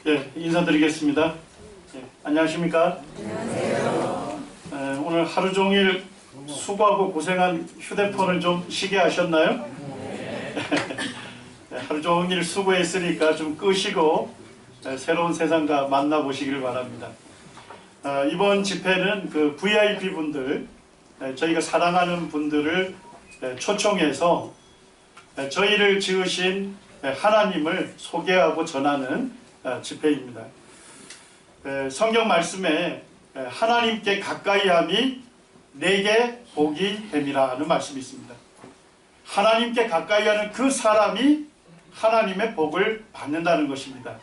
인사드리겠습니다. 안녕하십니까? 안녕하세요. 오늘 하루 종일 수고하고 고생한 휴대폰을 좀 쉬게 하셨나요? 하루 종일 수고했으니까 좀 끄시고 새로운 세상과 만나보시길 바랍니다. 이번 집회는 그 VIP 분들, 저희가 사랑하는 분들을 초청해서 저희를 지으신 하나님을 소개하고 전하는 집회입니다. 성경 말씀에 하나님께 가까이함이 내게 복이 됨이라는 말씀이 있습니다. 하나님께 가까이하는 그 사람이 하나님의 복을 받는다는 것입니다.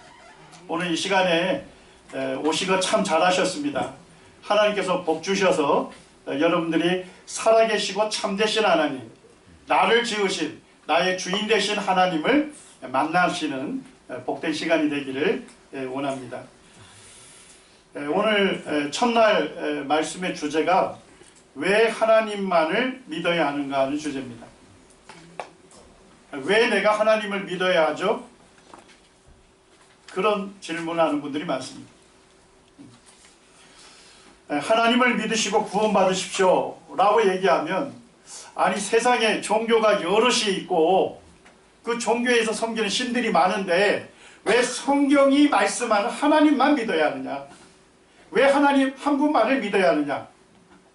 오늘 이 시간에 오시고 참 잘하셨습니다. 하나님께서 복 주셔서 여러분들이 살아계시고 참되신 하나님, 나를 지으신 나의 주인 되신 하나님을 만나시는 복된 시간이 되기를 원합니다. 오늘 첫날 말씀의 주제가 왜 하나님만을 믿어야 하는가 하는 주제입니다. 왜 내가 하나님을 믿어야 하죠? 그런 질문을 하는 분들이 많습니다. 하나님을 믿으시고 구원받으십시오 라고 얘기하면, 아니 세상에 종교가 여럿이 있고 그 종교에서 섬기는 신들이 많은데 왜 성경이 말씀하는 하나님만 믿어야 하느냐, 왜 하나님 한 분만을 믿어야 하느냐,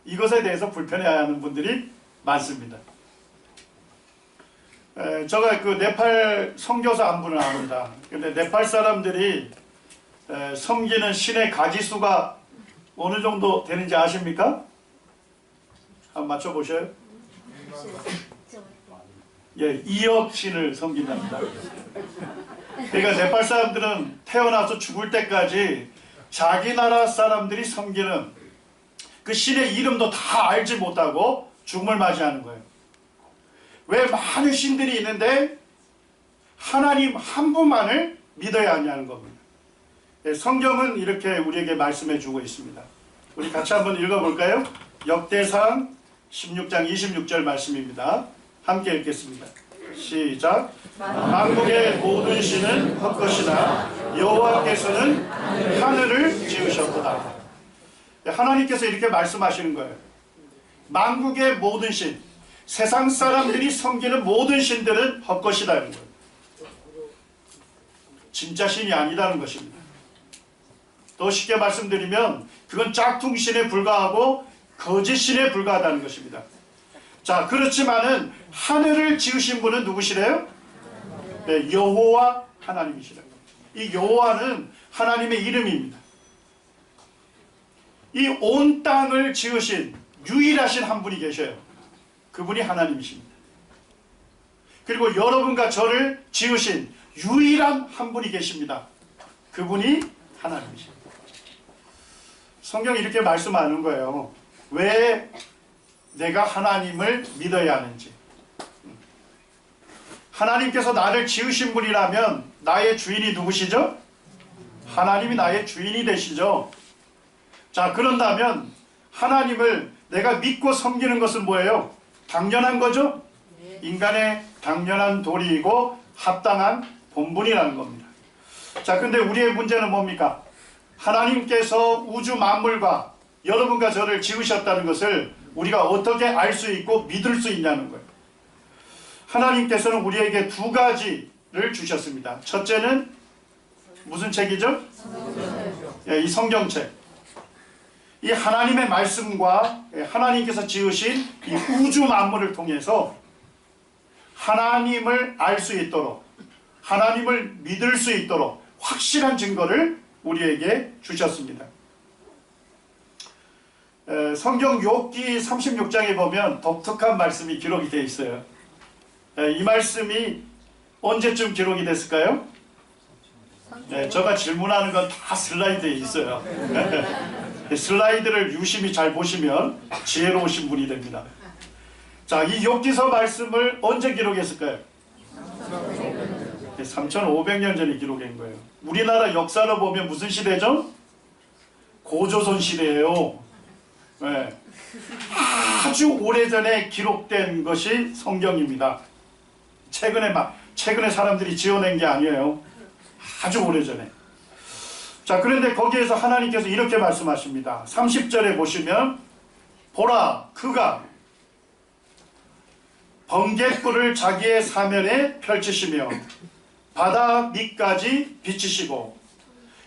이것에 대해서 불편해하는 분들이 많습니다. 제가 그 네팔 선교사 한 분을 압니다. 근데 네팔 사람들이 섬기는 신의 가지수가 어느 정도 되는지 아십니까? 한번 맞춰보셔요. 2억 신을 섬긴답니다. 그러니까 네팔 사람들은 태어나서 죽을 때까지 자기 나라 사람들이 섬기는 그 신의 이름도 다 알지 못하고 죽음을 맞이하는 거예요. 왜 많은 신들이 있는데 하나님 한 분만을 믿어야 하냐는 겁니다. 성경은 이렇게 우리에게 말씀해 주고 있습니다. 우리 같이 한번 읽어볼까요? 역대상 16장 26절 말씀입니다. 함께 읽겠습니다. 시작. 만국의 모든 신은 헛것이나 여호와께서는 하늘을 지으셨도다. 하나님께서 이렇게 말씀하시는 거예요. 만국의 모든 신, 세상 사람들이 섬기는 모든 신들은 헛것이라는 거예요. 진짜 신이 아니라는 것입니다. 더 쉽게 말씀드리면 그건 짝퉁신에 불과하고 거짓신에 불과하다는 것입니다. 자, 그렇지만은 하늘을 지으신 분은 누구시래요? 네, 여호와 하나님이시라고. 이 여호와는 하나님의 이름입니다. 이 온 땅을 지으신 유일하신 한 분이 계셔요. 그분이 하나님이십니다. 그리고 여러분과 저를 지으신 유일한 한 분이 계십니다. 그분이 하나님이십니다. 성경이 이렇게 말씀하는 거예요. 왜 내가 하나님을 믿어야 하는지. 하나님께서 나를 지으신 분이라면 나의 주인이 누구시죠? 하나님이 나의 주인이 되시죠. 자, 그런다면 하나님을 내가 믿고 섬기는 것은 뭐예요? 당연한 거죠? 인간의 당연한 도리이고 합당한 본분이라는 겁니다. 자, 근데 우리의 문제는 뭡니까? 하나님께서 우주 만물과 여러분과 저를 지으셨다는 것을 우리가 어떻게 알 수 있고 믿을 수 있냐는 거예요. 하나님께서는 우리에게 두 가지를 주셨습니다. 첫째는 무슨 책이죠? 이 성경책. 이 하나님의 말씀과 하나님께서 지으신 이 우주 만물을 통해서 하나님을 알 수 있도록, 하나님을 믿을 수 있도록 확실한 증거를 우리에게 주셨습니다. 성경 욥기 36장에 보면 독특한 말씀이 기록이 되어 있어요. 이 말씀이 언제쯤 기록이 됐을까요? 제가 질문하는 건 다 슬라이드에 있어요. 슬라이드를 유심히 잘 보시면 지혜로우신 분이 됩니다. 자, 이 욥기서 말씀을 언제 기록했을까요? 3500년 전에 기록한 거예요. 우리나라 역사로 보면 무슨 시대죠? 고조선 시대예요. 네. 아주 오래전에 기록된 것이 성경입니다. 최근에 사람들이 지어낸 게 아니에요. 아주 오래전에. 자, 그런데 거기에서 하나님께서 이렇게 말씀하십니다. 30절에 보시면 보라 그가 번갯불을 자기의 사면에 펼치시며 바다 밑까지 비치시고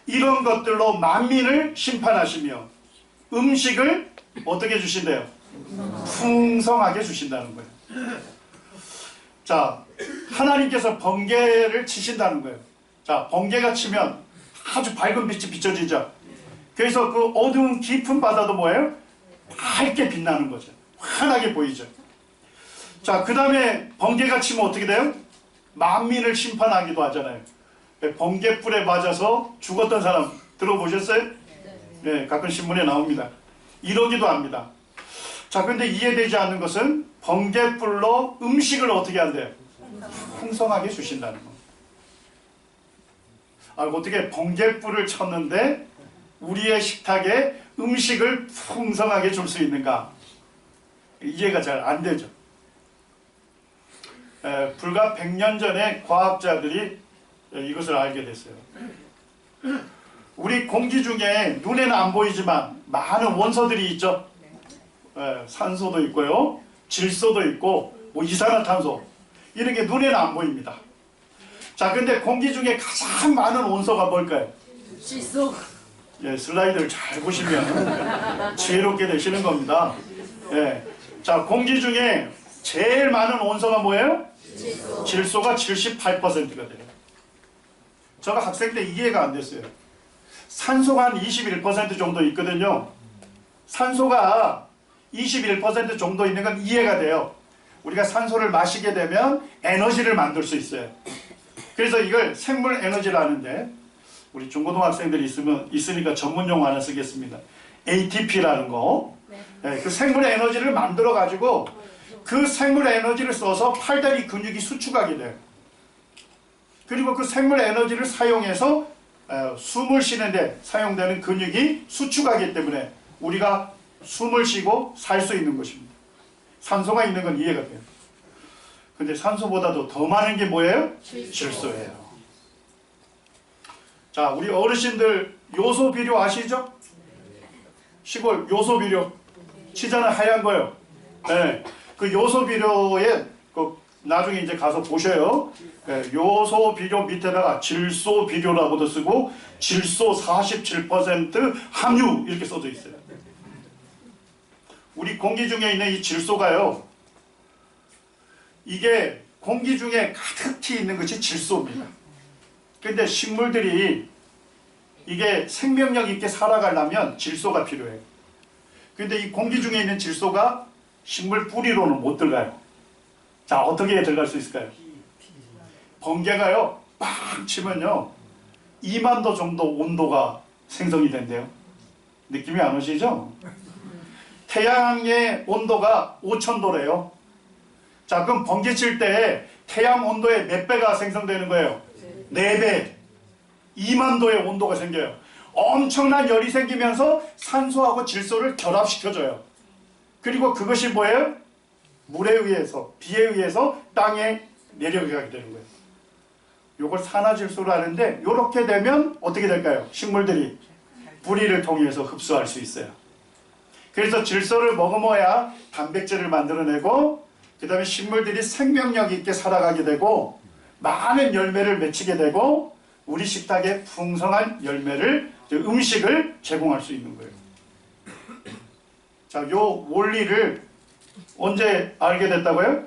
이런 것들로 만민을 심판하시며 음식을 어떻게 주신대요? 풍성하게 주신다는 거예요. 자, 하나님께서 번개를 치신다는 거예요. 자, 번개가 치면 아주 밝은 빛이 비춰지죠. 그래서 그 어두운 깊은 바다도 뭐예요? 밝게 빛나는 거죠. 환하게 보이죠. 자, 그 다음에 번개가 치면 어떻게 돼요? 만민을 심판하기도 하잖아요. 번개불에 맞아서 죽었던 사람 들어보셨어요? 네, 가끔 신문에 나옵니다. 이러기도 합니다. 자, 근데 이해되지 않는 것은 번개불로 음식을 어떻게 한대요? 풍성하게 주신다는 거. 어떻게 번개불을 쳤는데 우리의 식탁에 음식을 풍성하게 줄 수 있는가? 이해가 잘 안 되죠. 불과 100년 전에 과학자들이 이것을 알게 됐어요. 우리 공기 중에 눈에는 안 보이지만 많은 원소들이 있죠. 산소도 있고요, 질소도 있고, 뭐 이산화탄소 이런 게 눈에는 안 보입니다. 자, 근데 공기 중에 가장 많은 원소가 뭘까요? 질소. 예, 슬라이드를 잘 보시면 지혜롭게 되시는 겁니다. 예, 자, 공기 중에 제일 많은 원소가 뭐예요? 질소. 질소가 78%가 돼요. 제가 학생 때 이해가 안 됐어요. 산소가 한 21% 정도 있거든요. 산소가 21% 정도 있는 건 이해가 돼요. 우리가 산소를 마시게 되면 에너지를 만들 수 있어요. 그래서 이걸 생물 에너지를 하는데, 우리 중고등학생들이 있으니까 전문 용어 하나 쓰겠습니다. ATP라는 거. 네, 그 생물의 에너지를 만들어 가지고 그 생물의 에너지를 써서 팔다리 근육이 수축하게 돼요. 그리고 그 생물의 에너지를 사용해서 숨을 쉬는데 사용되는 근육이 수축하기 때문에 우리가 숨을 쉬고 살 수 있는 것입니다. 산소가 있는 건 이해가 돼요. 근데 산소보다도 더 많은 게 뭐예요? 질소예요. 자, 우리 어르신들 요소 비료 아시죠? 시골 요소 비료 치자는 하얀 거요. 네, 그 요소 비료에 나중에 이제 가서 보셔요. 네, 요소 비료 밑에다가 질소 비료라고도 쓰고 질소 47% 함유 이렇게 써져 있어요. 우리 공기 중에 있는 이 질소가요, 이게 공기 중에 가득히 있는 것이 질소입니다. 근데 식물들이 이게 생명력 있게 살아가려면 질소가 필요해요. 근데 이 공기 중에 있는 질소가 식물 뿌리로는 못 들어가요. 자, 어떻게 들어갈 수 있을까요? 번개가요, 빵 치면요 2만 도 정도 온도가 생성이 된대요. 느낌이 안 오시죠? 태양의 온도가 5,000도래요. 자, 그럼 번개 칠 때 태양 온도의 몇 배가 생성되는 거예요? 4배. 2만 도의 온도가 생겨요. 엄청난 열이 생기면서 산소하고 질소를 결합시켜줘요. 그리고 그것이 뭐예요? 물에 의해서, 비에 의해서 땅에 내려가게 되는 거예요. 이걸 산화질소로 하는데, 이렇게 되면 어떻게 될까요? 식물들이 뿌리를 통해서 흡수할 수 있어요. 그래서 질소를 머금어야 단백질을 만들어내고, 그 다음에 식물들이 생명력 있게 살아가게 되고 많은 열매를 맺히게 되고 우리 식탁에 풍성한 열매를, 음식을 제공할 수 있는 거예요. 자, 요 원리를 언제 알게 됐다고요?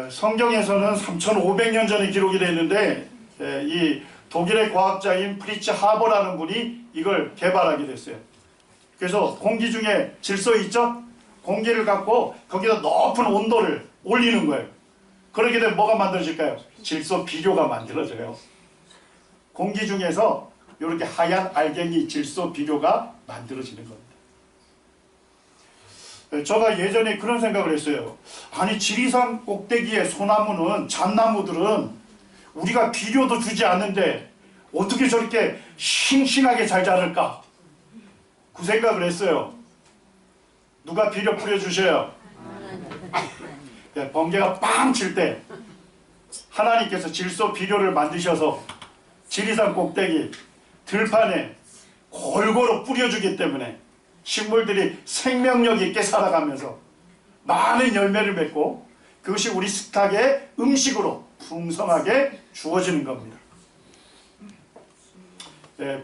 성경에서는 3,500년 전에 기록이 되어 있는데 이 독일의 과학자인 프리츠 하버라는 분이 이걸 개발하게 됐어요. 그래서 공기 중에 질소 있죠? 공기를 갖고 거기다 높은 온도를 올리는 거예요. 그렇게 되면 뭐가 만들어질까요? 질소 비료가 만들어져요. 공기 중에서 이렇게 하얀 알갱이 질소 비료가 만들어지는 겁니다. 제가 예전에 그런 생각을 했어요. 아니, 지리산 꼭대기의 소나무는, 잣나무들은 우리가 비료도 주지 않는데 어떻게 저렇게 싱싱하게 잘 자랄까? 그 생각을 했어요. 누가 비료 뿌려주셔요? 번개가 빵 칠 때 하나님께서 질소 비료를 만드셔서 지리산 꼭대기 들판에 골고루 뿌려주기 때문에 식물들이 생명력 있게 살아가면서 많은 열매를 맺고 그것이 우리 식탁의 음식으로 풍성하게 주어지는 겁니다.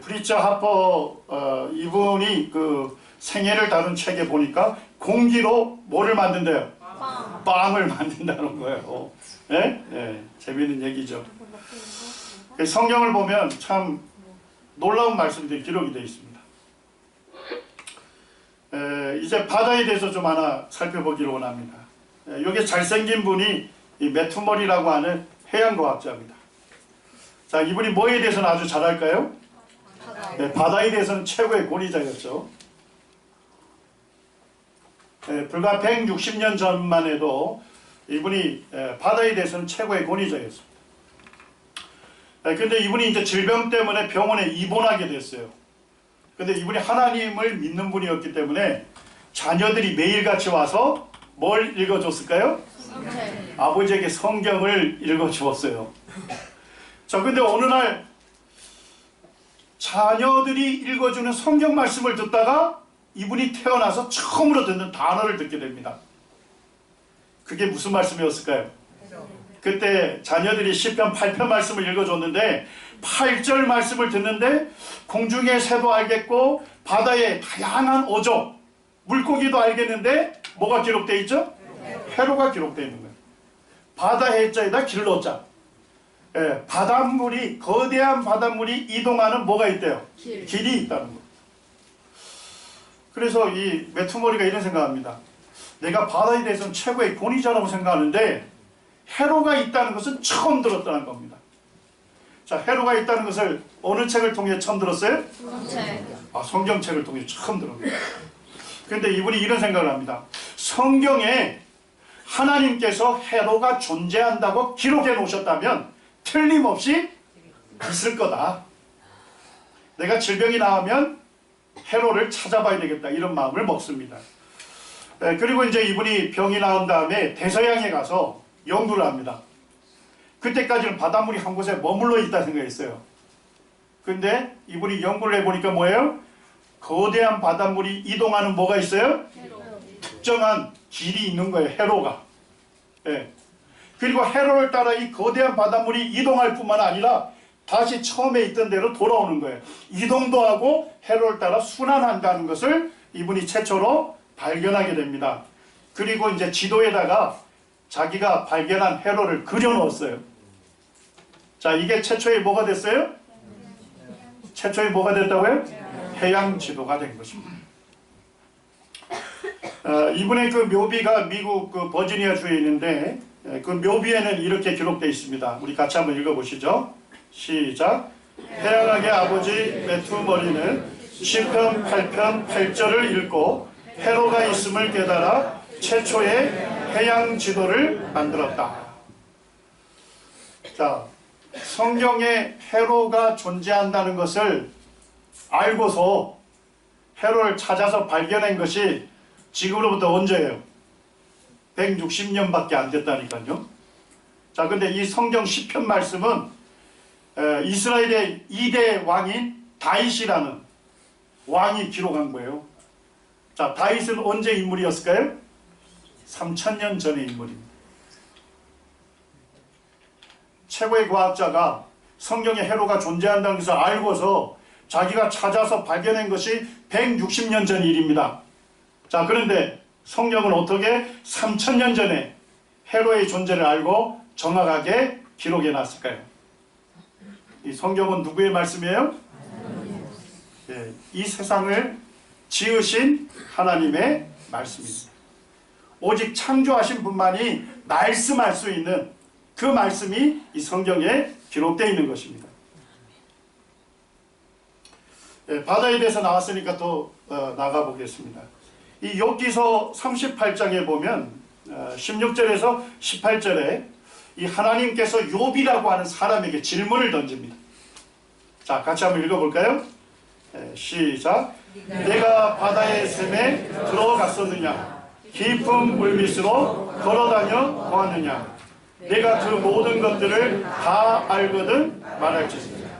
프리처 하퍼 이분이 그 생애를 다룬 책에 보니까 공기로 뭐를 만든대요? 빵을 만든다는 거예요. 재미있는 얘기죠. 성경을 보면 참 놀라운 말씀들이 기록이 되어 있습니다. 이제 바다에 대해서 좀 하나 살펴보기로 원합니다. 여기 잘생긴 분이 이 매투머리라고 하는 해양과학자입니다. 자, 이분이 뭐에 대해서는 아주 잘 알까요? 바다에 대해서는 최고의 권위자였죠. 불과 160년 전만 해도 이분이 바다에 대해서는 최고의 권위자였습니다. 근데 이분이 이제 질병 때문에 병원에 입원하게 됐어요. 근데 이분이 하나님을 믿는 분이었기 때문에 자녀들이 매일같이 와서 뭘 읽어줬을까요? 아버지에게 성경을 읽어주었어요. 자, 근데 어느 날 자녀들이 읽어주는 성경 말씀을 듣다가 이분이 태어나서 처음으로 듣는 단어를 듣게 됩니다. 그게 무슨 말씀이었을까요? 그때 자녀들이 시편 8편 말씀을 읽어줬는데 8절 말씀을 듣는데 공중의 새도 알겠고 바다의 다양한 어종, 물고기도 알겠는데 뭐가 기록되어 있죠? 해로가 기록되어 있는 거예요. 바다 해자에다 길로자. 바닷물이, 거대한 바닷물이 이동하는 뭐가 있대요? 길이 있다는 거예요. 그래서 이 매투머리가 이런 생각합니다. 내가 바다에 대해서는 최고의 권위자라고 생각하는데 해로가 있다는 것은 처음 들었다는 겁니다. 자, 해로가 있다는 것을 어느 책을 통해 처음 들었어요? 성경책을 통해 처음 들었습니다. 그런데 이분이 이런 생각을 합니다. 성경에 하나님께서 해로가 존재한다고 기록해 놓으셨다면 틀림없이 있을 거다. 내가 질병이 나오면 해로를 찾아봐야 되겠다, 이런 마음을 먹습니다. 그리고 이제 이분이 병이 나온 다음에 대서양에 가서 연구를 합니다. 그때까지는 바닷물이 한 곳에 머물러 있다 생각했어요. 근데 이분이 연구를 해보니까 뭐예요? 거대한 바닷물이 이동하는 뭐가 있어요? 특정한 길이 있는 거예요. 해로가. 그리고 해로를 따라 이 거대한 바닷물이 이동할 뿐만 아니라 다시 처음에 있던 대로 돌아오는 거예요. 이동도 하고 해로를 따라 순환한다는 것을 이분이 최초로 발견하게 됩니다. 그리고 이제 지도에다가 자기가 발견한 해로를 그려놓았어요. 자, 이게 최초의 뭐가 됐어요? 최초의 뭐가 됐다고요? 해양 지도가 된 것입니다. 이분의 그 묘비가 미국 그 버지니아 주에 있는데 그 묘비에는 이렇게 기록되어 있습니다. 우리 같이 한번 읽어보시죠. 시작. 해양학의 아버지 매투머리는 시편 8편 8절을 읽고 해로가 있음을 깨달아 최초의 해양 지도를 만들었다. 자, 성경에 해로가 존재한다는 것을 알고서 해로를 찾아서 발견한 것이 지금으로부터 언제예요? 160년밖에 안 됐다니까요. 자, 근데 이 성경 시편 말씀은 이스라엘의 2대 왕인 다윗이라는 왕이 기록한 거예요. 자, 다윗은 언제 인물이었을까요? 3000년 전의 인물입니다. 최고의 과학자가 성경에 해로가 존재한다는 것을 알고서 자기가 찾아서 발견한 것이 160년 전 일입니다. 자, 그런데 성경은 어떻게 3000년 전에 해로의 존재를 알고 정확하게 기록해 놨을까요? 이 성경은 누구의 말씀이에요? 이 세상을 지으신 하나님의 말씀입니다. 오직 창조하신 분만이 말씀할 수 있는 그 말씀이 이 성경에 기록되어 있는 것입니다. 바다에 대해서 나왔으니까 또 나가보겠습니다. 이 욥기서 38장에 보면 16절에서 18절에 이 하나님께서 욥이라고 하는 사람에게 질문을 던집니다. 자, 같이 한번 읽어볼까요? 시작. 내가 바다의 샘에 들어갔었느냐? 깊은 물밑으로 걸어다녀 보았느냐? 내가 그 모든 것들을 다 알거든 말할지니라.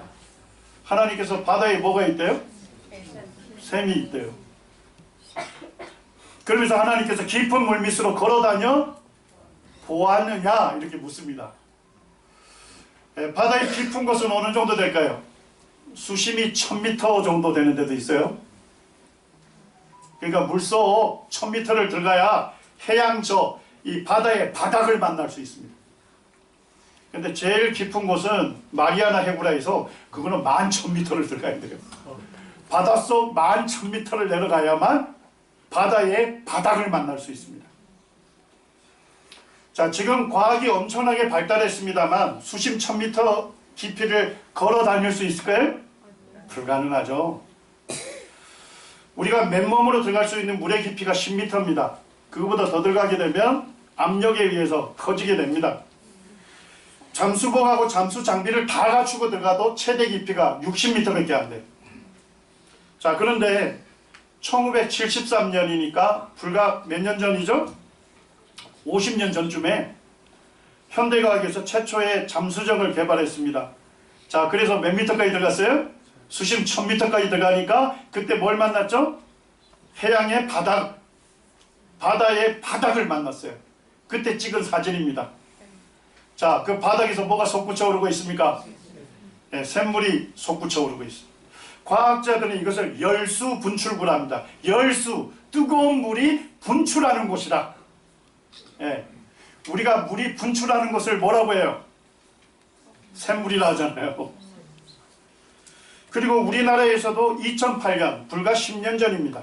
하나님께서 바다에 뭐가 있대요? 샘이 있대요. 그러면서 하나님께서 깊은 물 밑으로 걸어다녀 보았느냐 이렇게 묻습니다. 바다의 깊은 곳은 어느 정도 될까요? 수심이 1000m 정도 되는 데도 있어요. 그러니까 물속 1000m를 들어가야 해양 이 바다의 바닥을 만날 수 있습니다. 근데 제일 깊은 곳은 마리아나 해구라에서 그거는 11,000m를 들어가야 돼요. 바닷속 11,000m를 내려가야만 바다의 바닥을 만날 수 있습니다. 자, 지금 과학이 엄청나게 발달했습니다만 수심 1000m 깊이를 걸어 다닐 수 있을까요? 불가능하죠. 우리가 맨몸으로 들어갈 수 있는 물의 깊이가 10m입니다. 그거보다 더 들어가게 되면 압력에 의해서 커지게 됩니다. 잠수복하고 잠수 장비를 다 갖추고 들어가도 최대 깊이가 60m밖에 안 돼요. 자, 그런데 1973년이니까 불과 몇 년 전이죠? 50년 전쯤에 현대과학에서 최초의 잠수정을 개발했습니다. 자, 그래서 몇 미터까지 들어갔어요? 수심 1000m까지 들어가니까 그때 뭘 만났죠? 해양의 바닥, 바다의 바닥을 만났어요. 그때 찍은 사진입니다. 자, 그 바닥에서 뭐가 솟구쳐 오르고 있습니까? 네, 샘물이 솟구쳐 오르고 있습니다. 과학자들은 이것을 열수 분출구라 합니다. 열수, 뜨거운 물이 분출하는 곳이다. 예, 우리가 물이 분출하는 것을 뭐라고 해요? 샘물이라 하잖아요. 그리고 우리나라에서도 2008년, 불과 10년 전입니다.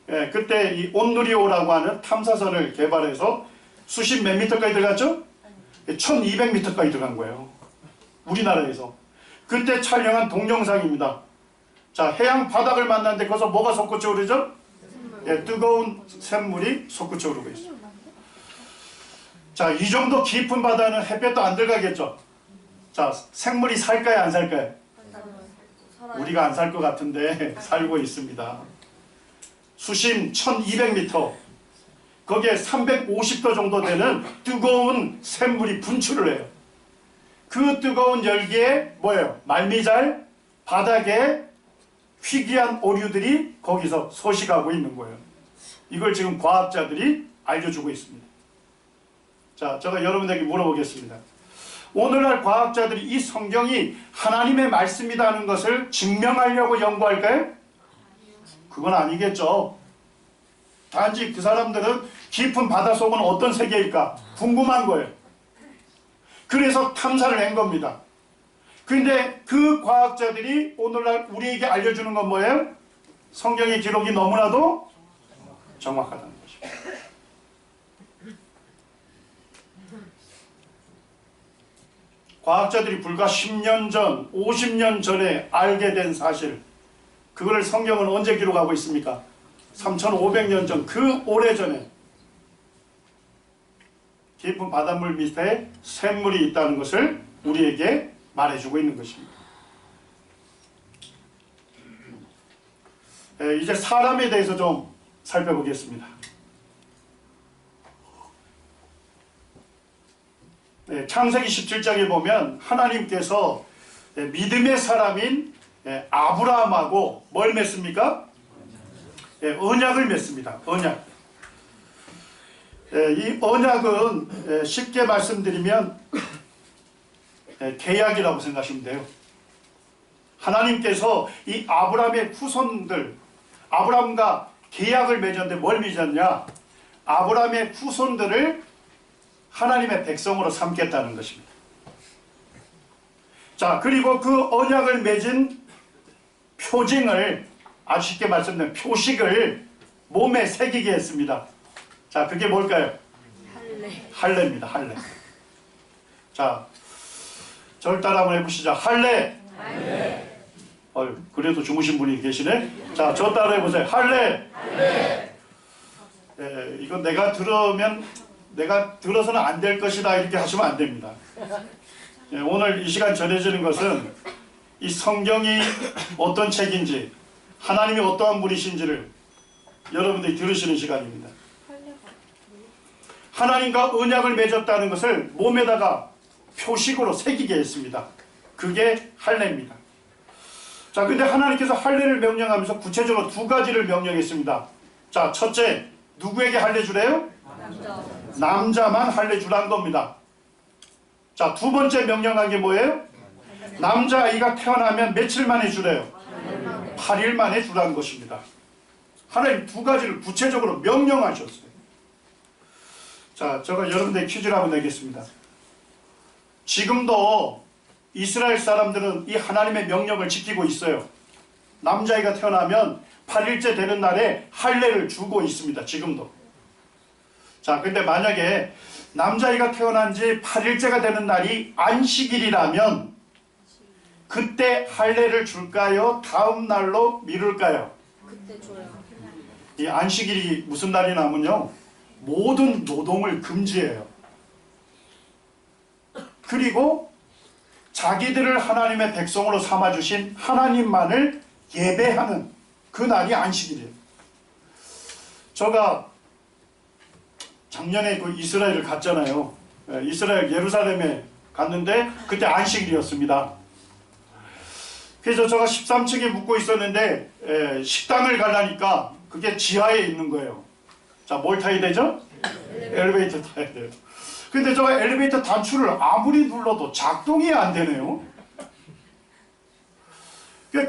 예, 그때 이 온누리호라고 하는 탐사선을 개발해서 수심 몇 미터까지 들어갔죠? 1200m까지 들어간 거예요. 우리나라에서. 그때 촬영한 동영상입니다. 자, 해양 바닥을 만났는데 거기서 뭐가 솟구쳐 오르죠? 예, 뜨거운 샘물이 솟구쳐 오르고 있어요. 자, 이 정도 깊은 바다는 햇볕도 안 들어가겠죠? 자, 생물이 살까요, 안 살까요? 우리가 안 살 것 같은데 살고 있습니다. 수심 1200m, 거기에 350도 정도 되는 뜨거운 샘물이 분출을 해요. 그 뜨거운 열기에 뭐예요? 말미잘 바닥에 희귀한 오류들이 거기서 서식하고 있는 거예요. 이걸 지금 과학자들이 알려주고 있습니다. 자, 제가 여러분에게 물어보겠습니다. 오늘날 과학자들이 이 성경이 하나님의 말씀이다 하는 것을 증명하려고 연구할까요? 그건 아니겠죠. 단지 그 사람들은 깊은 바닷속은 어떤 세계일까 궁금한 거예요. 그래서 탐사를 한 겁니다. 그런데 그 과학자들이 오늘날 우리에게 알려주는 건 뭐예요? 성경의 기록이 너무나도 정확하다는 것입니다. 과학자들이 불과 10년 전, 50년 전에 알게 된 사실, 그거를 성경은 언제 기록하고 있습니까? 3500년 전, 그 오래전에 깊은 바닷물 밑에 샘물이 있다는 것을 우리에게 말해주고 있는 것입니다. 이제 사람에 대해서 좀 살펴보겠습니다. 창세기 17장에 보면 하나님께서 믿음의 사람인 아브라함하고 뭘 맺습니까? 언약을 맺습니다. 언약. 이 언약은 쉽게 말씀드리면 계약이라고 생각하시면 돼요. 하나님께서 이 아브라함의 후손들, 아브라함과 계약을 맺었는데 뭘 맺었냐? 아브라함의 후손들을 하나님의 백성으로 삼겠다는 것입니다. 자, 그리고 그 언약을 맺은 표징을, 아주 쉽게 말씀드리면 표식을 몸에 새기게 했습니다. 자, 그게 뭘까요? 할례입니다. 할례. 자, 저를 따라 한번 해보시죠. 할례. 그래도 주무신 분이 계시네. 자, 저 따라 해보세요. 할례. 이건 내가 들어서는 안 될 것이다 이렇게 하시면 안 됩니다. 오늘 이 시간 전해지는 것은 이 성경이 어떤 책인지, 하나님이 어떠한 분이신지를 여러분들이 들으시는 시간입니다. 하나님과 언약을 맺었다는 것을 몸에다가 표식으로 새기게 했습니다. 그게 할례입니다. 자, 근데 하나님께서 할례를 명령하면서 구체적으로 두 가지를 명령했습니다. 자, 첫째, 누구에게 할례 주래요? 남자만 할례 주라는 겁니다. 자, 두 번째 명령한 게 뭐예요? 남자아이가 태어나면 며칠 만에 주래요? 8일 만에 주라는 것입니다. 하나님 두 가지를 구체적으로 명령하셨어요. 자, 제가 여러분들의 퀴즈를 한번 내겠습니다. 지금도 이스라엘 사람들은 이 하나님의 명령을 지키고 있어요. 남자아이가 태어나면 8일째 되는 날에 할례를 주고 있습니다. 지금도. 자, 근데 만약에 남자아이가 태어난 지 8일째가 되는 날이 안식일이라면 그때 할례를 줄까요? 다음 날로 미룰까요? 그때 줘요. 이 안식일이 무슨 날이냐면요, 모든 노동을 금지해요. 그리고 자기들을 하나님의 백성으로 삼아주신 하나님만을 예배하는 그 날이 안식일이에요. 제가 작년에 그 이스라엘을 갔잖아요. 이스라엘 예루살렘에 갔는데 그때 안식일이었습니다. 그래서 제가 13층에 묵고 있었는데 식당을 가려니까 그게 지하에 있는 거예요. 자, 뭘 타야 되죠? 엘리베이터 타야 돼요. 근데 제가 엘리베이터 단추를 아무리 눌러도 작동이 안 되네요.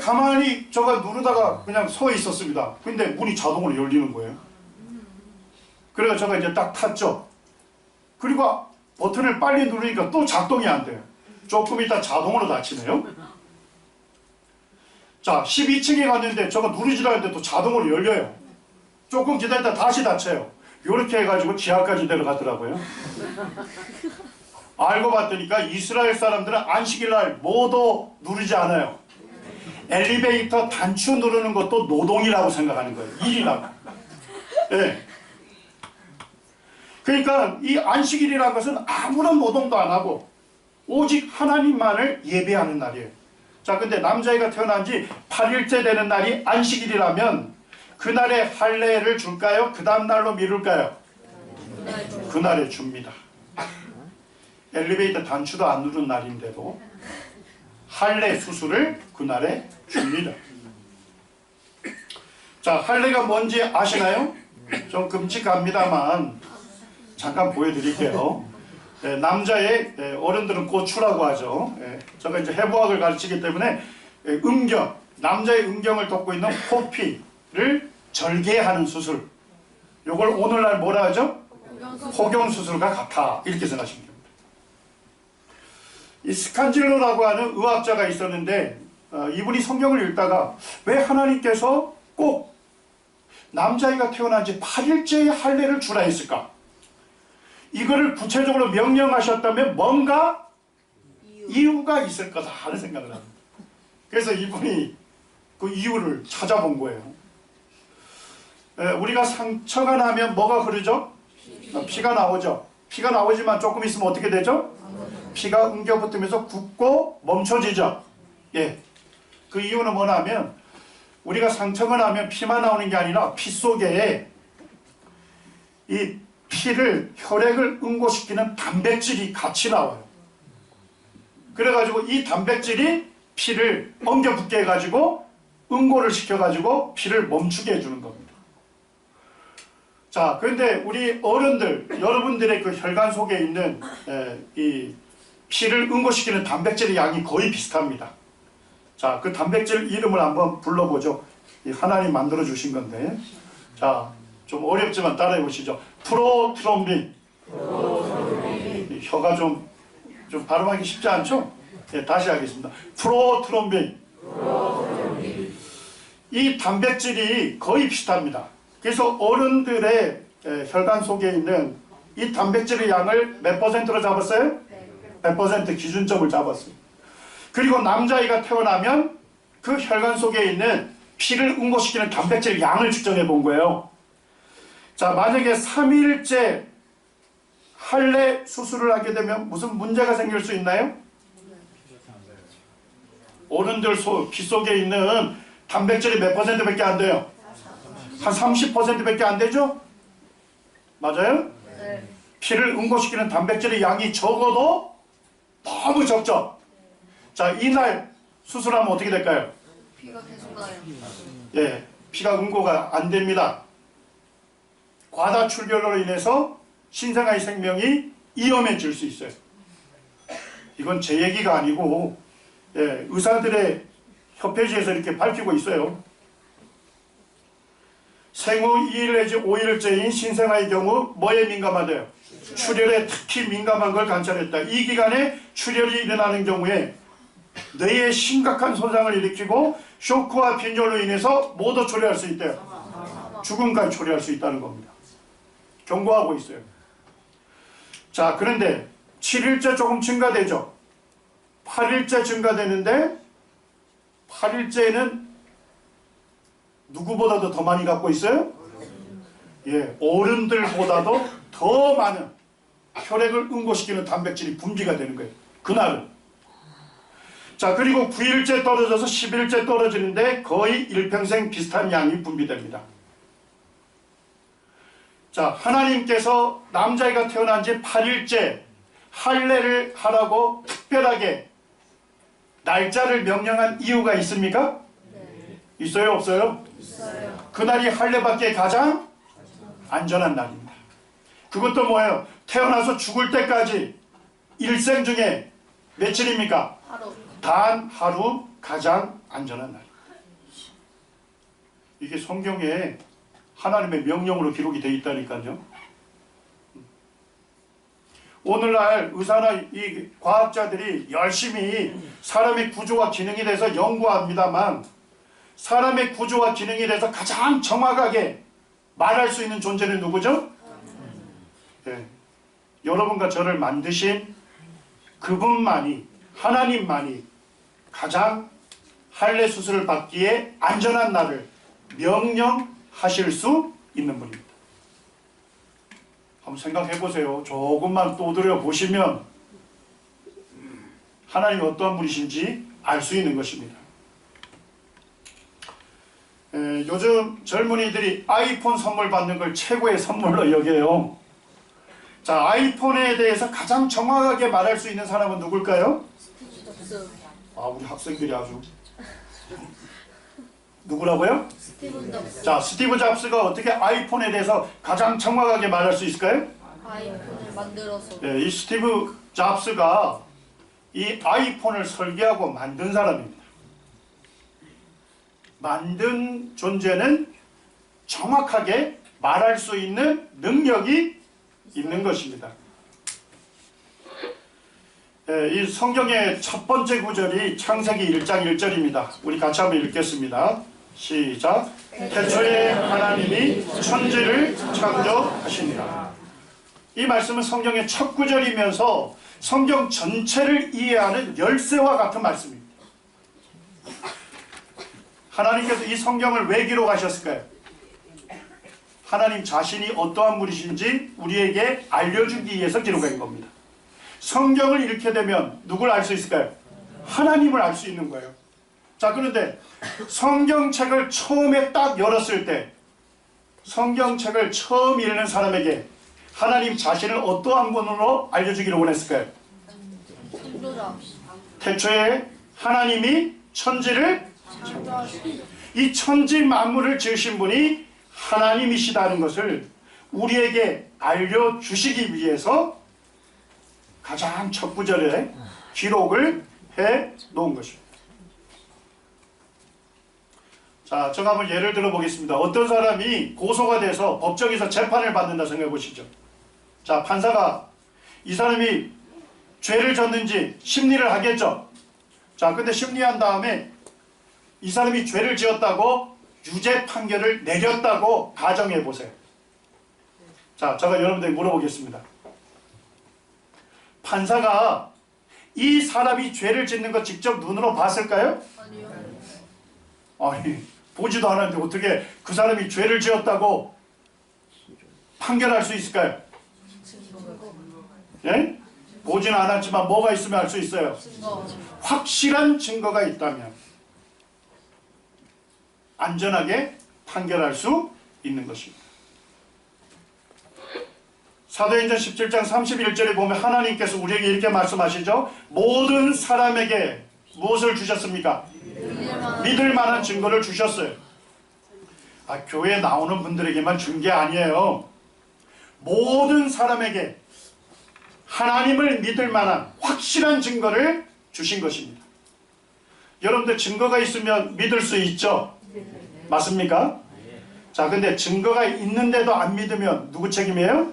가만히 제가 누르다가 그냥 서 있었습니다. 근데 문이 자동으로 열리는 거예요. 그래서 제가 이제 딱 탔죠. 그리고 버튼을 빨리 누르니까 또 작동이 안 돼요. 조금 있다 자동으로 닫히네요. 자, 12층에 갔는데 제가 누르지도 않는데 또 자동으로 열려요. 조금 기다리다 다시 닫혀요. 이렇게 해가지고 지하까지 내려가더라고요. 알고 봤더니까 이스라엘 사람들은 안식일날 뭐도 누르지 않아요. 엘리베이터 단추 누르는 것도 노동이라고 생각하는 거예요. 일이라고. 네. 그러니까 이 안식일이라는 것은 아무런 노동도 안 하고 오직 하나님만을 예배하는 날이에요. 자, 근데 남자애가 태어난 지 8일째 되는 날이 안식일이라면 그날에 할례를 줄까요? 그 다음 날로 미룰까요? 그날에 줍니다. 엘리베이터 단추도 안 누른 날인데도 할례 수술을 그날에 줍니다. 자, 할례가 뭔지 아시나요? 좀 끔찍합니다만 잠깐 보여드릴게요. 남자의 어른들은 고추라고 하죠. 제가 이제 해부학을 가르치기 때문에 음경, 남자의 음경을 덮고 있는 코피를 절개하는 수술. 이걸 오늘날 뭐라 하죠? 호경수술과 같아. 이렇게 생각하시면 됩니다. 이 스칸질로라고 하는 의학자가 있었는데 이분이 성경을 읽다가 왜 하나님께서 꼭 남자아이가 태어난 지 8일째의 할례를 주라 했을까? 이거를 구체적으로 명령하셨다면 뭔가 이유가 있을 거다 하는 생각을 합니다. 그래서 이분이 그 이유를 찾아본 거예요. 우리가 상처가 나면 뭐가 흐르죠? 피가 나오죠. 피가 나오지만 조금 있으면 어떻게 되죠? 피가 엉겨붙으면서 굳고 멈춰지죠. 예. 그 이유는 뭐냐면 우리가 상처가 나면 피만 나오는 게 아니라 피 속에 이 피를, 혈액을 응고시키는 단백질이 같이 나와요. 그래가지고 이 단백질이 피를 엉겨붙게 해가지고 응고를 시켜가지고 피를 멈추게 해주는 겁니다. 자, 그런데 우리 어른들, 여러분들의 그 혈관 속에 있는 이 피를 응고시키는 단백질의 양이 거의 비슷합니다. 자, 그 단백질 이름을 한번 불러보죠. 하나님 만들어 주신 건데. 자, 좀 어렵지만 따라해 보시죠. 프로트롬빈. 혀가 좀 발음하기 쉽지 않죠? 네, 다시 하겠습니다. 프로트롬빈. 이 단백질이 거의 비슷합니다. 그래서 어른들의 혈관 속에 있는 이 단백질의 양을 몇 %로 잡았어요? 100% 기준점을 잡았어요. 그리고 남자아이가 태어나면 그 혈관 속에 있는 피를 응고시키는 단백질 양을 측정해 본 거예요. 자, 만약에 3일째 할례 수술을 하게 되면 무슨 문제가 생길 수 있나요? 어른들 피 속에 있는 단백질이 몇 %밖에 안 돼요? 한 30%밖에 안 되죠? 맞아요? 네. 피를 응고시키는 단백질의 양이 적어도 너무 적죠? 자, 이날 수술하면 어떻게 될까요? 피가 계속 나요. 예, 피가 응고가 안 됩니다. 과다 출혈로 인해서 신생아의 생명이 위험해질 수 있어요. 이건 제 얘기가 아니고 예, 의사들의 협회지에서 이렇게 밝히고 있어요. 생후 2일 내지 5일째인 신생아의 경우 뭐에 민감하대요? 출혈에 특히 민감한 걸 관찰했다. 이 기간에 출혈이 일어나는 경우에 뇌에 심각한 손상을 일으키고 쇼크와 빈혈로 인해서 모두 초래할 수 있대요. 죽음까지 초래할 수 있다는 겁니다. 경고하고 있어요. 자, 그런데 7일째 조금 증가되죠. 8일째 증가되는데 8일째는 누구보다도 더 많이 갖고 있어요? 예, 어른들보다도 더 많은 혈액을 응고시키는 단백질이 분비가 되는 거예요. 그날은. 자, 그리고 9일째 떨어져서 10일째 떨어지는데 거의 일평생 비슷한 양이 분비됩니다. 자, 하나님께서 남자애가 태어난 지 8일째 할례를 하라고 특별하게 날짜를 명령한 이유가 있습니까? 네. 있어요, 없어요? 있어요. 그날이 할례받기에 가장 안전한 날입니다. 그것도 뭐예요? 태어나서 죽을 때까지 일생 중에 며칠입니까? 하루. 단 하루 가장 안전한 날. 이게 성경에 하나님의 명령으로 기록이 되어 있다니까요. 오늘날 의사나 이 과학자들이 열심히 사람의 구조와 기능에 대해서 연구합니다만 사람의 구조와 기능에 대해서 가장 정확하게 말할 수 있는 존재는 누구죠? 네. 여러분과 저를 만드신 그분만이, 하나님만이 가장 할례 수술을 받기에 안전한 날을 명령하실 수 있는 분입니다. 한번 생각해 보세요. 조금만 또드려 보시면 하나님이 어떠한 분이신지 알 수 있는 것입니다. 요즘 젊은이들이 아이폰 선물 받는 걸 최고의 선물로 여겨요. 자, 아이폰에 대해서 가장 정확하게 말할 수 있는 사람은 누굴까요? 스티브 잡스. 아, 우리 학생들이 아주. 누구라고요? 스티브 잡스. 자, 스티브 잡스가 어떻게 아이폰에 대해서 가장 정확하게 말할 수 있을까요? 아이폰을 만들어서. 네, 이 스티브 잡스가 이 아이폰을 설계하고 만든 사람입니다. 만든 존재는 정확하게 말할 수 있는 능력이 있는 것입니다. 이 성경의 첫 번째 구절이 창세기 1장 1절입니다. 우리 같이 한번 읽겠습니다. 시작. 태초에 하나님이 천지를 창조하시니라. 이 말씀은 성경의 첫 구절이면서 성경 전체를 이해하는 열쇠와 같은 말씀입니다. 하나님께서 이 성경을 왜 기록하셨을까요? 하나님 자신이 어떠한 분이신지 우리에게 알려주기 위해서 기록한 겁니다. 성경을 읽게 되면 누굴 알 수 있을까요? 하나님을 알 수 있는 거예요. 자, 그런데 성경책을 처음에 딱 열었을 때 성경책을 처음 읽는 사람에게 하나님 자신을 어떠한 분으로 알려주기를 원했을까요? 창조자. 태초에 하나님이 천지를 이 천지 만물을 지으신 분이 하나님이시다는 것을 우리에게 알려주시기 위해서 가장 첫 구절에 기록을 해 놓은 것입니다. 자, 제가 한번 예를 들어 보겠습니다. 어떤 사람이 고소가 돼서 법정에서 재판을 받는다 생각해 보시죠. 자, 판사가 이 사람이 죄를 졌는지 심리를 하겠죠. 자, 근데 심리한 다음에 이 사람이 죄를 지었다고 유죄 판결을 내렸다고 가정해 보세요. 자, 제가 여러분들에게 물어보겠습니다. 판사가 이 사람이 죄를 짓는 거 직접 눈으로 봤을까요? 아니요. 아니, 보지도 않았는데 어떻게 그 사람이 죄를 지었다고 판결할 수 있을까요? 예? 보지는 않았지만 뭐가 있으면 알 수 있어요? 증거. 확실한 증거가 있다면 안전하게 판결할 수 있는 것입니다. 사도행전 17장 31절에 보면 하나님께서 우리에게 이렇게 말씀하시죠. 모든 사람에게 무엇을 주셨습니까? 믿을 만한 증거를 주셨어요. 아, 교회에 나오는 분들에게만 준 게 아니에요. 모든 사람에게 하나님을 믿을 만한 확실한 증거를 주신 것입니다. 여러분들 증거가 있으면 믿을 수 있죠? 맞습니까? 자, 근데 증거가 있는데도 안 믿으면 누구 책임이에요?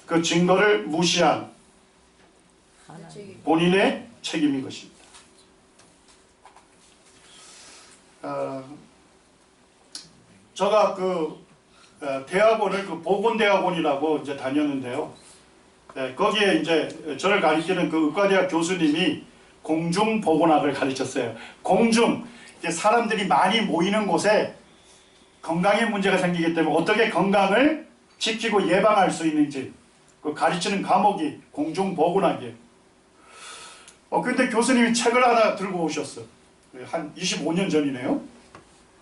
그 증거를 무시한 본인의 책임인 것입니다. 제가 대학원을 보건대학원이라고 이제 다녔는데요. 네, 거기에 이제 저를 가르치는 그 의과대학 교수님이 공중보건학을 가르쳤어요. 공중, 이제 사람들이 많이 모이는 곳에 건강에 문제가 생기기 때문에 어떻게 건강을 지키고 예방할 수 있는지 그 가르치는 과목이 공중보건학이에요. 근데 교수님이 책을 하나 들고 오셨어. 한 25년 전이네요.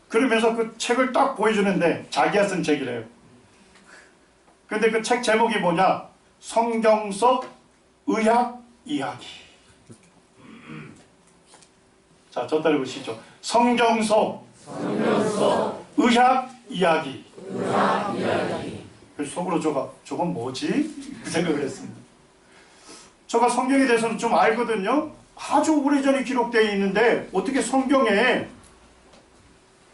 그러면서 그 책을 딱 보여주는데 자기가 쓴 책이래요. 근데 그 책 제목이 뭐냐? 성경 속 의학 이야기. 자, 저 따라 보시죠. 성경 속 의학 이야기. 그래서 속으로 저건 뭐지? 그 생각을 했습니다. 제가 성경에 대해서는 좀 알거든요. 아주 오래전에 기록되어 있는데 어떻게 성경에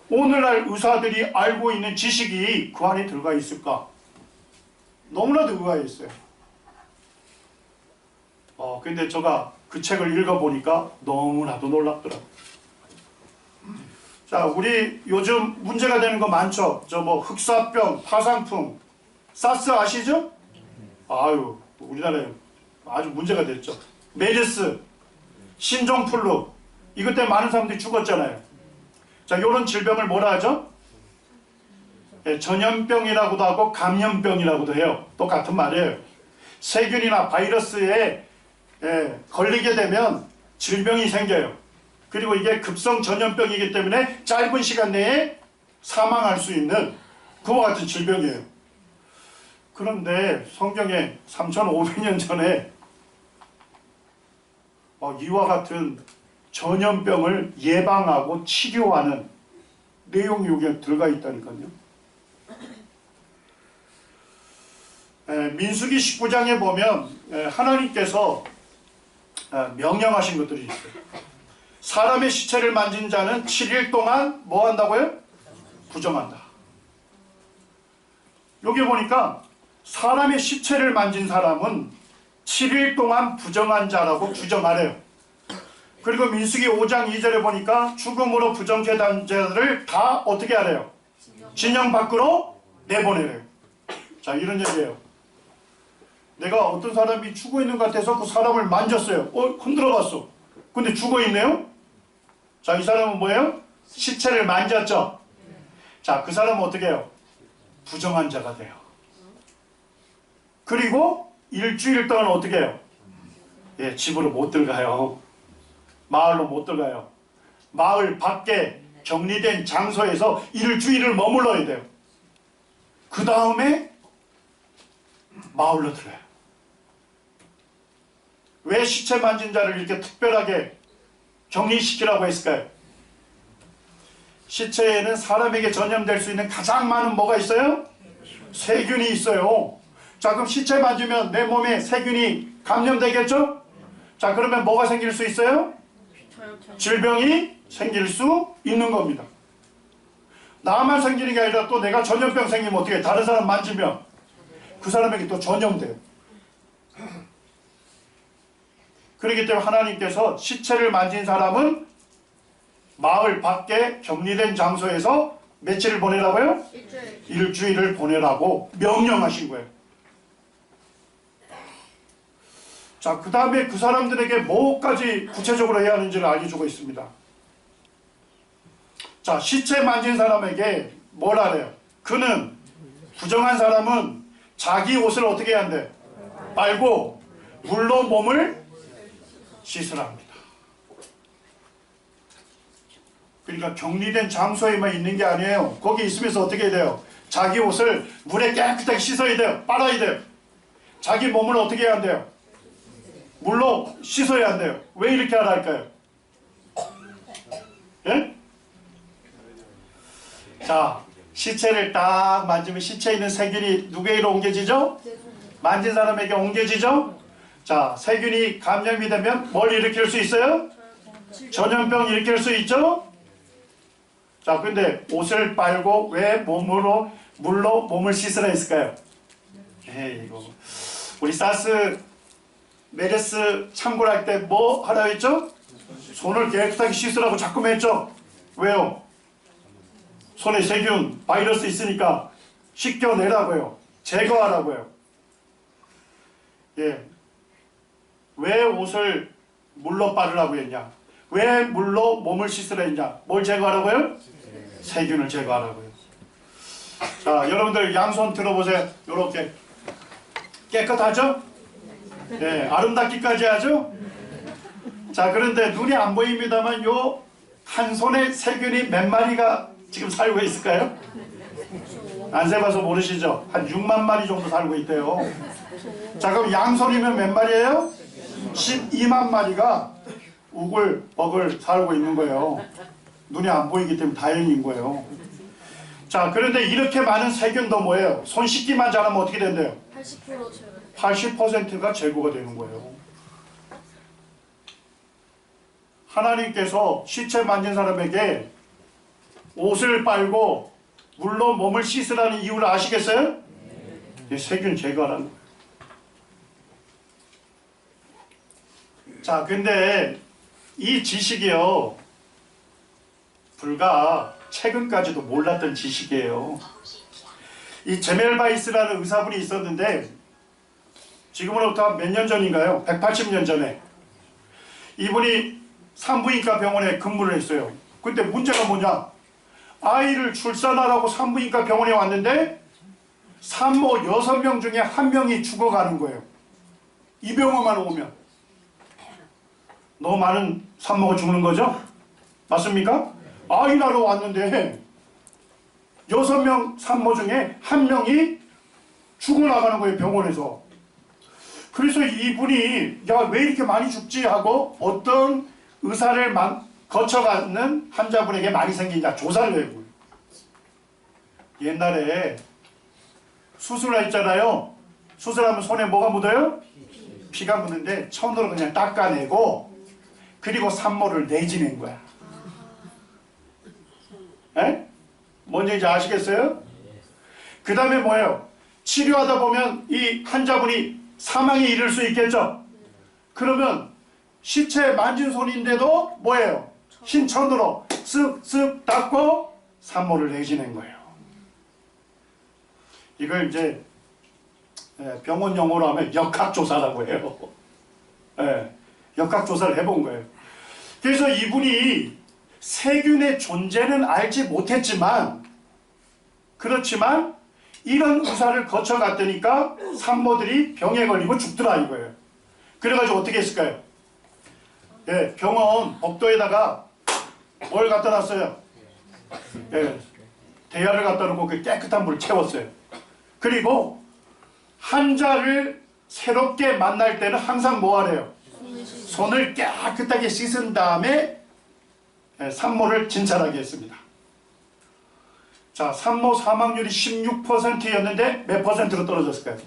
오늘날 의사들이 알고 있는 지식이 그 안에 들어가 있을까? 너무나도 의아했어요. 근데 제가 그 책을 읽어보니까 너무나도 놀랍더라고요. 자, 우리 요즘 문제가 되는 거 많죠? 흑사병, 파상풍, 사스 아시죠? 아유, 우리나라에 아주 문제가 됐죠. 메르스, 신종플루, 이것 때문에 많은 사람들이 죽었잖아요. 자, 이런 질병을 뭐라 하죠? 전염병이라고도 하고 감염병이라고도 해요. 똑같은 말이에요. 세균이나 바이러스에 걸리게 되면 질병이 생겨요. 그리고 이게 급성 전염병이기 때문에 짧은 시간 내에 사망할 수 있는 그와 같은 질병이에요. 그런데 성경에 3,500년 전에 이와 같은 전염병을 예방하고 치료하는 내용이 여기에 들어가 있다니까요. 민수기 19장에 보면 하나님께서 명령하신 것들이 있어요. 사람의 시체를 만진 자는 7일 동안 뭐 한다고요? 부정한다. 여기 보니까 사람의 시체를 만진 사람은 7일 동안 부정한 자라고 규정하래요. 그리고 민수기 5장 2절에 보니까 죽음으로 부정케 된 자들을 다 어떻게 하래요? 진영 밖으로 내보내래요. 자, 이런 얘기예요. 내가 어떤 사람이 죽어있는 것 같아서 그 사람을 만졌어요. 흔들어 봤어. 근데 죽어있네요? 자, 이 사람은 뭐예요? 시체를 만졌죠? 자, 그 사람은 어떻게 해요? 부정한 자가 돼요. 그리고 일주일 동안 어떻게 해요? 집으로 못 들어가요. 마을로 못 들어가요. 마을 밖에 격리된 장소에서 일주일을 머물러야 돼요. 그 다음에 마을로 들어가요. 왜 시체 만진 자를 이렇게 특별하게 격리시키라고 했을까요? 시체에는 사람에게 전염될 수 있는 가장 많은 뭐가 있어요? 세균이 있어요. 자, 그럼 시체 만지면 내 몸에 세균이 감염되겠죠? 자, 그러면 뭐가 생길 수 있어요? 질병이 생길 수 있는 겁니다. 나만 생기는 게 아니라 또 내가 전염병 생기면 어떻게 해? 다른 사람 만지면 그 사람에게 또 전염돼요. 그렇기 때문에 하나님께서 시체를 만진 사람은 마을 밖에 격리된 장소에서 며칠을 보내라고요? 일주일을 보내라고 명령하신 거예요. 자, 그 다음에 그 사람들에게 뭐까지 구체적으로 해야 하는지를 알려주고 있습니다. 자, 시체 만진 사람에게 뭘 하래요? 그는, 부정한 사람은 자기 옷을 어떻게 해야 한대? 빨고 물로 몸을 씻으라 합니다. 그러니까 격리된 장소에만 있는 게 아니에요. 거기 있으면서 어떻게 해야 돼요? 자기 옷을 물에 깨끗하게 씻어야 돼요. 빨아야 돼요. 자기 몸을 어떻게 해야 한대요? 물로 씻어야 한대요. 왜 이렇게 하라 할까요? 자, 시체를 딱 만지면 시체에 있는 세균이 누구에게로 옮겨지죠? 만진 사람에게 옮겨지죠? 자, 세균이 감염이 되면 뭘 일으킬 수 있어요? 전염병 일으킬 수 있죠? 자, 근데 옷을 빨고 왜 물로 몸을 씻으라 했을까요? 이거 우리 사스 메르스 창궐할 때 뭐 하라 했죠? 손을 깨끗하게 씻으라고 자꾸 했죠? 왜요? 손에 세균, 바이러스 있으니까 씻겨내라고요. 제거하라고요. 예. 왜 옷을 물로 빠르라고 했냐? 왜 물로 몸을 씻으라 했냐? 뭘 제거하라고요? 세균을 제거하라고요. 자, 여러분들 양손 들어보세요. 요렇게 깨끗하죠? 예, 아름답기까지 하죠? 자, 그런데 눈이 안 보입니다만 요 한 손에 세균이 몇 마리가 지금 살고 있을까요? 안 세봐서 모르시죠? 한 6만 마리 정도 살고 있대요. 자, 그럼 양손이면 몇 마리예요? 12만 마리가 우글버글 살고 있는 거예요. 눈이 안 보이기 때문에 다행인 거예요. 자, 그런데 이렇게 많은 세균도 뭐예요? 손 씻기만 잘하면 어떻게 된대요? 80% 제거. 80%가 제거가 되는 거예요. 하나님께서 시체 만진 사람에게 옷을 빨고 물로 몸을 씻으라는 이유를 아시겠어요? 세균 제거하라는 거예요. 자, 근데 이 지식이요, 불과 최근까지도 몰랐던 지식이에요. 이 제멜바이스라는 의사분이 있었는데 지금으로부터 몇 년 전인가요? 180년 전에 이분이 산부인과 병원에 근무를 했어요. 근데 문제가 뭐냐? 아이를 출산하라고 산부인과 병원에 왔는데 산모 6명 중에 1명이 죽어가는 거예요. 이 병원만 오면. 너무 많은 산모가 죽는 거죠? 맞습니까? 아이 낳으러 왔는데 6명 산모 중에 1명이 죽어나가는 거예요, 병원에서. 그래서 이분이 야, 왜 이렇게 많이 죽지? 하고 어떤 의사를 거쳐가는 환자분에게 많이 생기냐 조사를 해요. 옛날에 수술을 했잖아요. 수술하면 손에 뭐가 묻어요? 피가 묻는데 천으로 그냥 닦아내고 그리고 산모를 내지낸 거야. 에? 뭔지 이제 아시겠어요? 그 다음에 뭐예요? 치료하다 보면 이 환자분이 사망에 이를 수 있겠죠? 그러면 시체 만진 손인데도 뭐예요? 신천으로 쓱쓱 닦고 산모를 내지낸 거예요. 이걸 이제 병원 용어로 하면 역학조사라고 해요. 역학조사를 해본 거예요. 그래서 이분이 세균의 존재는 알지 못했지만 그렇지만 이런 의사를 거쳐갔다니까 산모들이 병에 걸리고 죽더라 이거예요. 그래가지고 어떻게 했을까요? 병원 복도에다가 뭘 갖다 놨어요? 대야를 갖다 놓고 그 깨끗한 물을 채웠어요. 그리고 환자를 새롭게 만날 때는 항상 뭐 하래요? 손을 깨끗하게 씻은 다음에 산모를 진찰하게 했습니다. 자, 산모 사망률이 16%였는데 몇 퍼센트로 떨어졌을까요?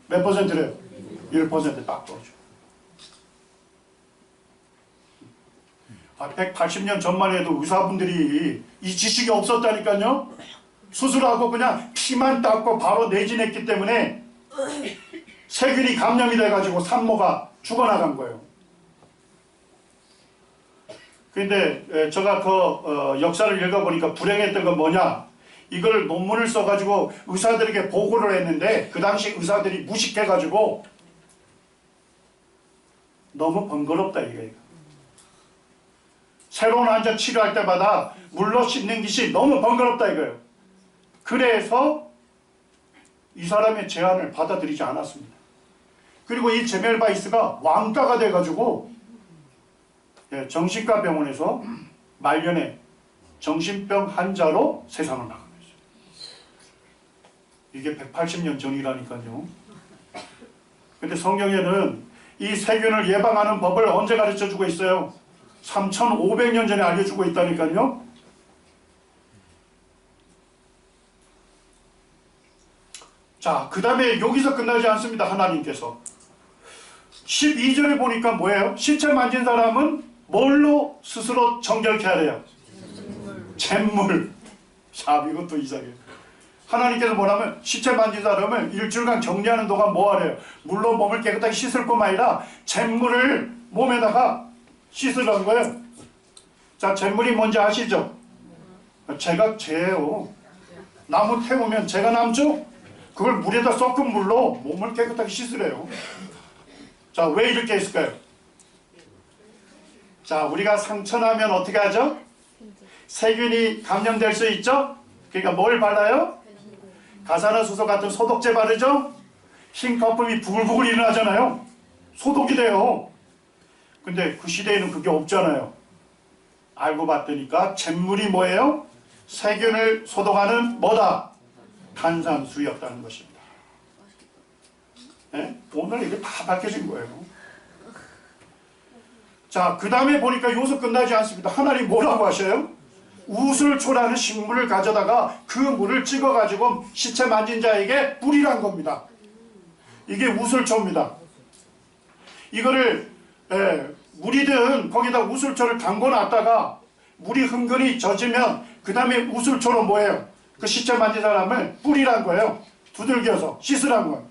몇 퍼센트래요? 1% 딱 떨어져. 180년 전만 해도 의사분들이 이 지식이 없었다니까요. 수술하고 그냥 피만 닦고 바로 내진했기 때문에 세균이 감염이 돼가지고 산모가 죽어나간 거예요. 근데 제가 그 역사를 읽어보니까 불행했던 건 뭐냐? 이걸 논문을 써가지고 의사들에게 보고를 했는데 그 당시 의사들이 무식해가지고 너무 번거롭다 이거예요. 새로운 환자 치료할 때마다 물로 씻는 것이 너무 번거롭다 이거예요. 그래서 이 사람의 제안을 받아들이지 않았습니다. 그리고 이 제멜바이스가 왕따가 돼가지고 정신과 병원에서 말년에 정신병 환자로 세상을 나가고 있어요. 이게 180년 전이라니까요. 근데 성경에는 이 세균을 예방하는 법을 언제 가르쳐주고 있어요? 3500년 전에 알려주고 있다니까요. 자, 그 다음에 여기서 끝나지 않습니다. 하나님께서 12절에 보니까 뭐예요? 시체 만진 사람은 뭘로 스스로 정결케 하래요? 잿물. 자, 이것도 이상해요. 하나님께서 뭐냐면 시체 만진 사람을 일주일간 격리하는 동안 뭐 하래요? 물로 몸을 깨끗하게 씻을 뿐만 아니라 잿물을 몸에다가 씻으라는 거예요. 자, 잿물이 뭔지 아시죠? 제가 죄예요. 나무 태우면 제가 남죠? 그걸 물에다 섞은 물로 몸을 깨끗하게 씻으래요. 자, 왜 이렇게 했을까요? 자, 우리가 상처나면 어떻게 하죠? 세균이 감염될 수 있죠? 그러니까 뭘 발라요? 가산화수소 같은 소독제 바르죠? 흰 거품이 부글부글 일어나잖아요. 소독이 돼요. 근데 그 시대에는 그게 없잖아요. 알고 봤더니까 잿물이 뭐예요? 세균을 소독하는 뭐다? 탄산수였다는 것입니다. 네? 오늘 이게 다 밝혀진 거예요. 자, 그 다음에 보니까 여기서 끝나지 않습니다. 하나님 뭐라고 하셔요? 우슬초라는 식물을 가져다가 그 물을 찍어가지고 시체 만진 자에게 뿌리란 겁니다. 이게 우슬초입니다. 이거를 물이든 거기다 우슬초를 담궈놨다가 물이 흥건히 젖으면 그 다음에 우슬초로 뭐예요? 그 시체 만진 사람을 뿌리란 거예요. 두들겨서 씻으란 거예요.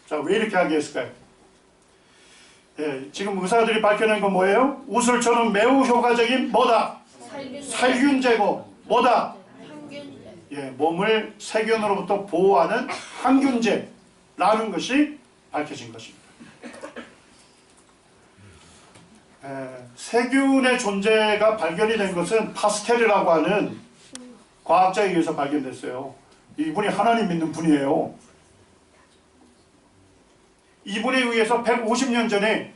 자, 왜 이렇게 하게 했을까요? 지금 의사들이 밝혀낸 건 뭐예요? 우슬초는 매우 효과적인 뭐다? 살균 제거. 뭐다? 항균제. 몸을 세균으로부터 보호하는 항균제라는 것이 밝혀진 것입니다. 세균의 존재가 발견이 된 것은 파스텔이라고 하는 과학자에 의해서 발견됐어요. 이분이 하나님 믿는 분이에요. 이분에 의해서 150년 전에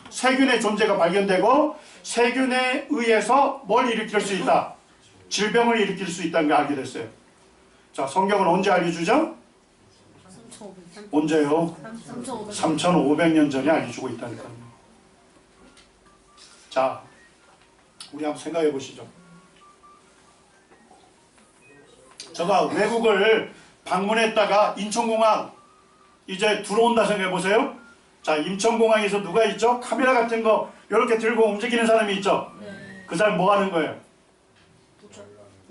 세균의 존재가 발견되고 세균에 의해서 뭘 일으킬 수 있다? 질병을 일으킬 수 있다는 걸 알게 됐어요. 자, 성경은 언제 알려주죠? 3,500. 언제요? 3,500년 전에 알려주고 있다니까요. 자, 우리 한번 생각해 보시죠. 제가 외국을 방문했다가 인천공항 이제 들어온다 생각해 보세요. 자, 인천공항에서 누가 있죠? 카메라 같은 거 이렇게 들고 움직이는 사람이 있죠? 네. 그 사람 뭐 하는 거예요?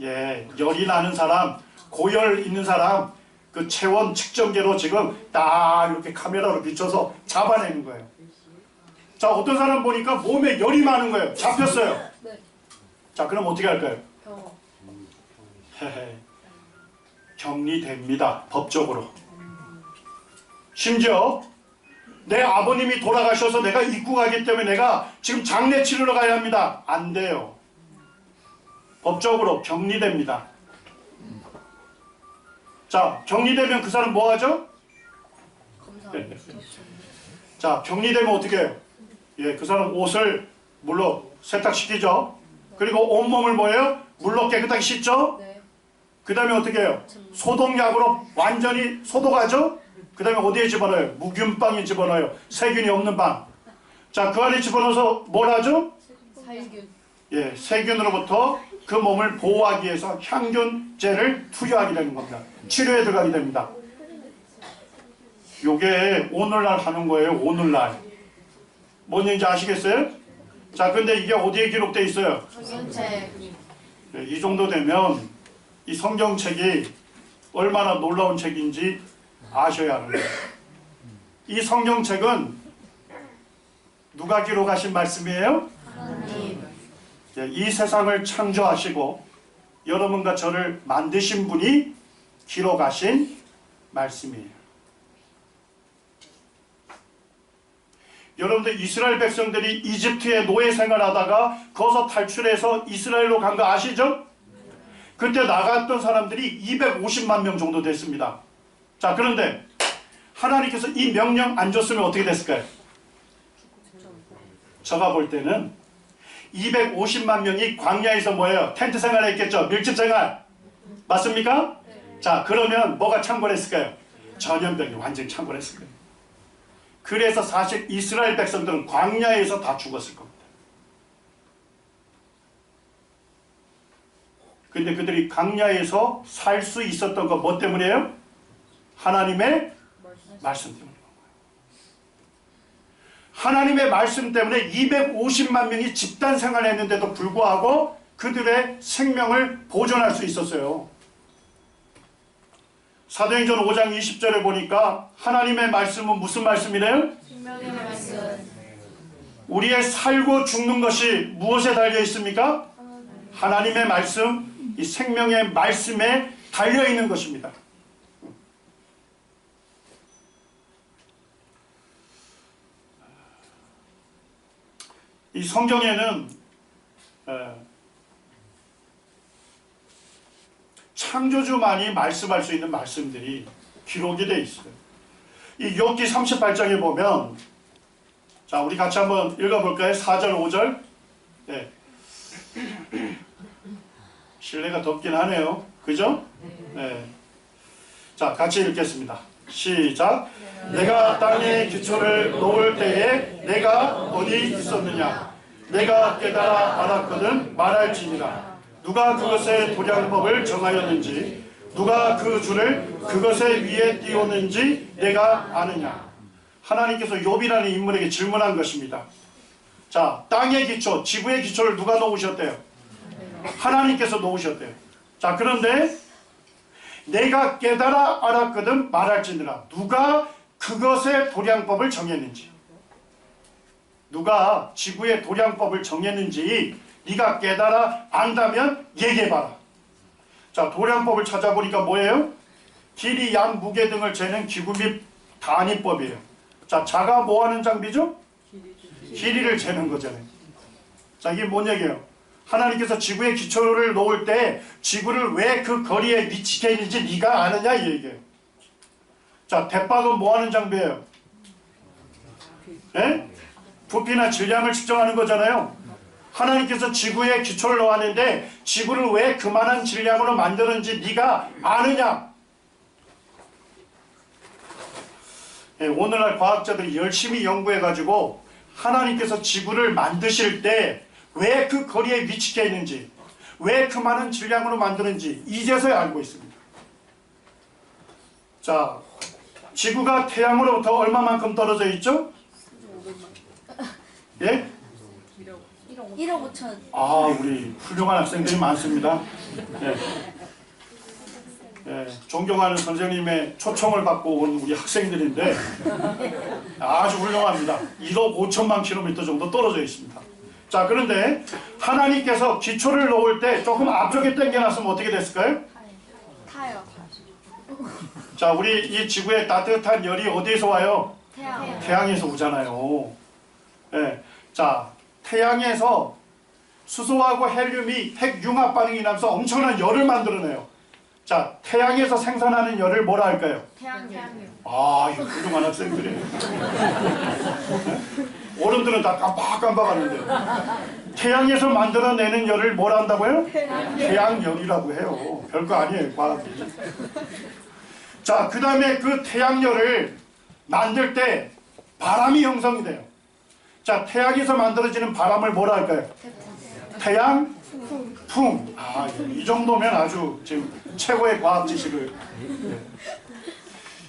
열이 나는 사람, 고열 있는 사람, 그 체온 측정기로 지금 딱 이렇게 카메라로 비춰서 잡아내는 거예요. 자, 어떤 사람 보니까 몸에 열이 많은 거예요. 잡혔어요. 네. 자, 그럼 어떻게 할까요? 병원. 격리됩니다. 법적으로. 심지어 내 아버님이 돌아가셔서 내가 입국하기 때문에 내가 지금 장례 치르러 가야 합니다. 안 돼요. 법적으로 격리됩니다. 자, 격리되면 그 사람 뭐 하죠? 검사. 자, 격리되면 어떻게 해요? 그 사람 옷을 물로 세탁시키죠. 그리고 온몸을 뭐예요? 물로 깨끗하게 씻죠. 네. 그 다음에 어떻게 해요? 소독약으로 완전히 소독하죠. 그 다음에 어디에 집어넣어요? 묵윤빵에 집어넣어요. 세균이 없는 빵. 자, 그 안에 집어넣어서 뭘 하죠? 살균. 세균으로부터 그 몸을 보호하기 위해서 향균제를 투여하게 되는 겁니다. 치료에 들어가게 됩니다. 요게 오늘날 하는 거예요. 오늘날. 뭔 얘기인지 아시겠어요? 자, 근데 이게 어디에 기록되어 있어요? 성경책. 이 정도 되면 이 성경책이 얼마나 놀라운 책인지 아셔야 하는 거예요. 이 성경책은 누가 기록하신 말씀이에요? 하나님. 이 세상을 창조하시고 여러분과 저를 만드신 분이 기록하신 말씀이에요. 여러분들 이스라엘 백성들이 이집트에 노예 생활하다가 거기서 탈출해서 이스라엘로 간 거 아시죠? 그때 나갔던 사람들이 250만 명 정도 됐습니다. 자, 그런데 하나님께서 이 명령 안 줬으면 어떻게 됐을까요? 제가 볼 때는 250만 명이 광야에서 뭐예요? 텐트 생활을 했겠죠? 밀집 생활. 맞습니까? 자, 그러면 뭐가 창궐했을까요? 전염병이 완전히 창궐했을 거예요. 그래서 사실 이스라엘 백성들은 광야에서 다 죽었을 겁니다. 근데 그들이 광야에서 살 수 있었던 거 뭐 때문이에요? 하나님의 말씀 때문에. 하나님의 말씀 때문에 250만 명이 집단 생활했는데도 불구하고 그들의 생명을 보존할 수 있었어요. 사도행전 5장 20절에 보니까 하나님의 말씀은 무슨 말씀이래요? 생명의 말씀. 우리의 살고 죽는 것이 무엇에 달려 있습니까? 하나님의 말씀, 이 생명의 말씀에 달려 있는 것입니다. 이 성경에는 창조주만이 말씀할 수 있는 말씀들이 기록이 되어 있어요. 이 욥기 38장에 보면, 자, 우리 같이 한번 읽어볼까요? 4절, 5절. 네. 실내가 덥긴 하네요. 그죠? 네. 자, 같이 읽겠습니다. 시작. 내가 땅에 기초를 놓을 때에 내가 어디 있었느냐? 내가 깨달아 알았거든 말할지니라. 누가 그것의 도량법을 정하였는지, 누가 그 줄을 그것의 위에 띄웠는지 내가 아느냐. 하나님께서 욥이라는 인물에게 질문한 것입니다. 자, 땅의 기초, 지구의 기초를 누가 놓으셨대요? 하나님께서 놓으셨대요. 자, 그런데 내가 깨달아 알았거든 말할지니라. 누가 그것의 도량법을 정했는지, 누가 지구의 도량법을 정했는지 네가 깨달아 안다면 얘기해봐라. 자, 도량법을 찾아보니까 뭐예요? 길이, 양, 무게 등을 재는 기구 및 단위법이에요. 자, 자가 뭐 하는 장비죠? 길이를 재는 거잖아요. 자, 이게 뭔 얘기예요? 하나님께서 지구의 기초를 놓을 때 지구를 왜 그 거리에 위치해 있는지 네가 아느냐 이 얘기예요. 자, 대박은 뭐 하는 장비예요? 예? 부피나 질량을 측정하는 거잖아요. 하나님께서 지구에 기초를 놓았는데 지구를 왜 그만한 질량으로 만드는지 네가 아느냐? 예, 오늘날 과학자들이 열심히 연구해가지고 하나님께서 지구를 만드실 때 왜 그 거리에 위치해 있는지, 왜 그 많은 질량으로 만드는지 이제서야 알고 있습니다. 자, 지구가 태양으로부터 얼마만큼 떨어져 있죠? 예? 1억 5천. 아, 우리 훌륭한 학생들이 많습니다. 예. 예, 존경하는 선생님의 초청을 받고 온 우리 학생들인데 아주 훌륭합니다. 1억 5천만 킬로미터 정도 떨어져 있습니다. 자, 그런데 하나님께서 기초를 놓을 때 조금 앞쪽에 당겨놨으면 어떻게 됐을까요? 타요. 자, 우리 이 지구의 따뜻한 열이 어디에서 와요? 태양. 태양에서 오잖아요. 예. 자, 태양에서 수소하고 헬륨이 핵융합 반응이 나면서 엄청난 열을 만들어내요. 자, 태양에서 생산하는 열을 뭐라 할까요? 태양열. 아, 이거 훌륭한 학생들이에요. 어른들은 다 깜빡깜빡하는데 태양에서 만들어내는 열을 뭐라 한다고요? 태양열이라고 해요. 별거 아니에요, 과학이. 자, 그 다음에 그 태양열을 만들 때 바람이 형성이 돼요. 자, 태양에서 만들어지는 바람을 뭐라 할까요? 태양풍. 아, 이 정도면 아주 지금 최고의 과학 지식을.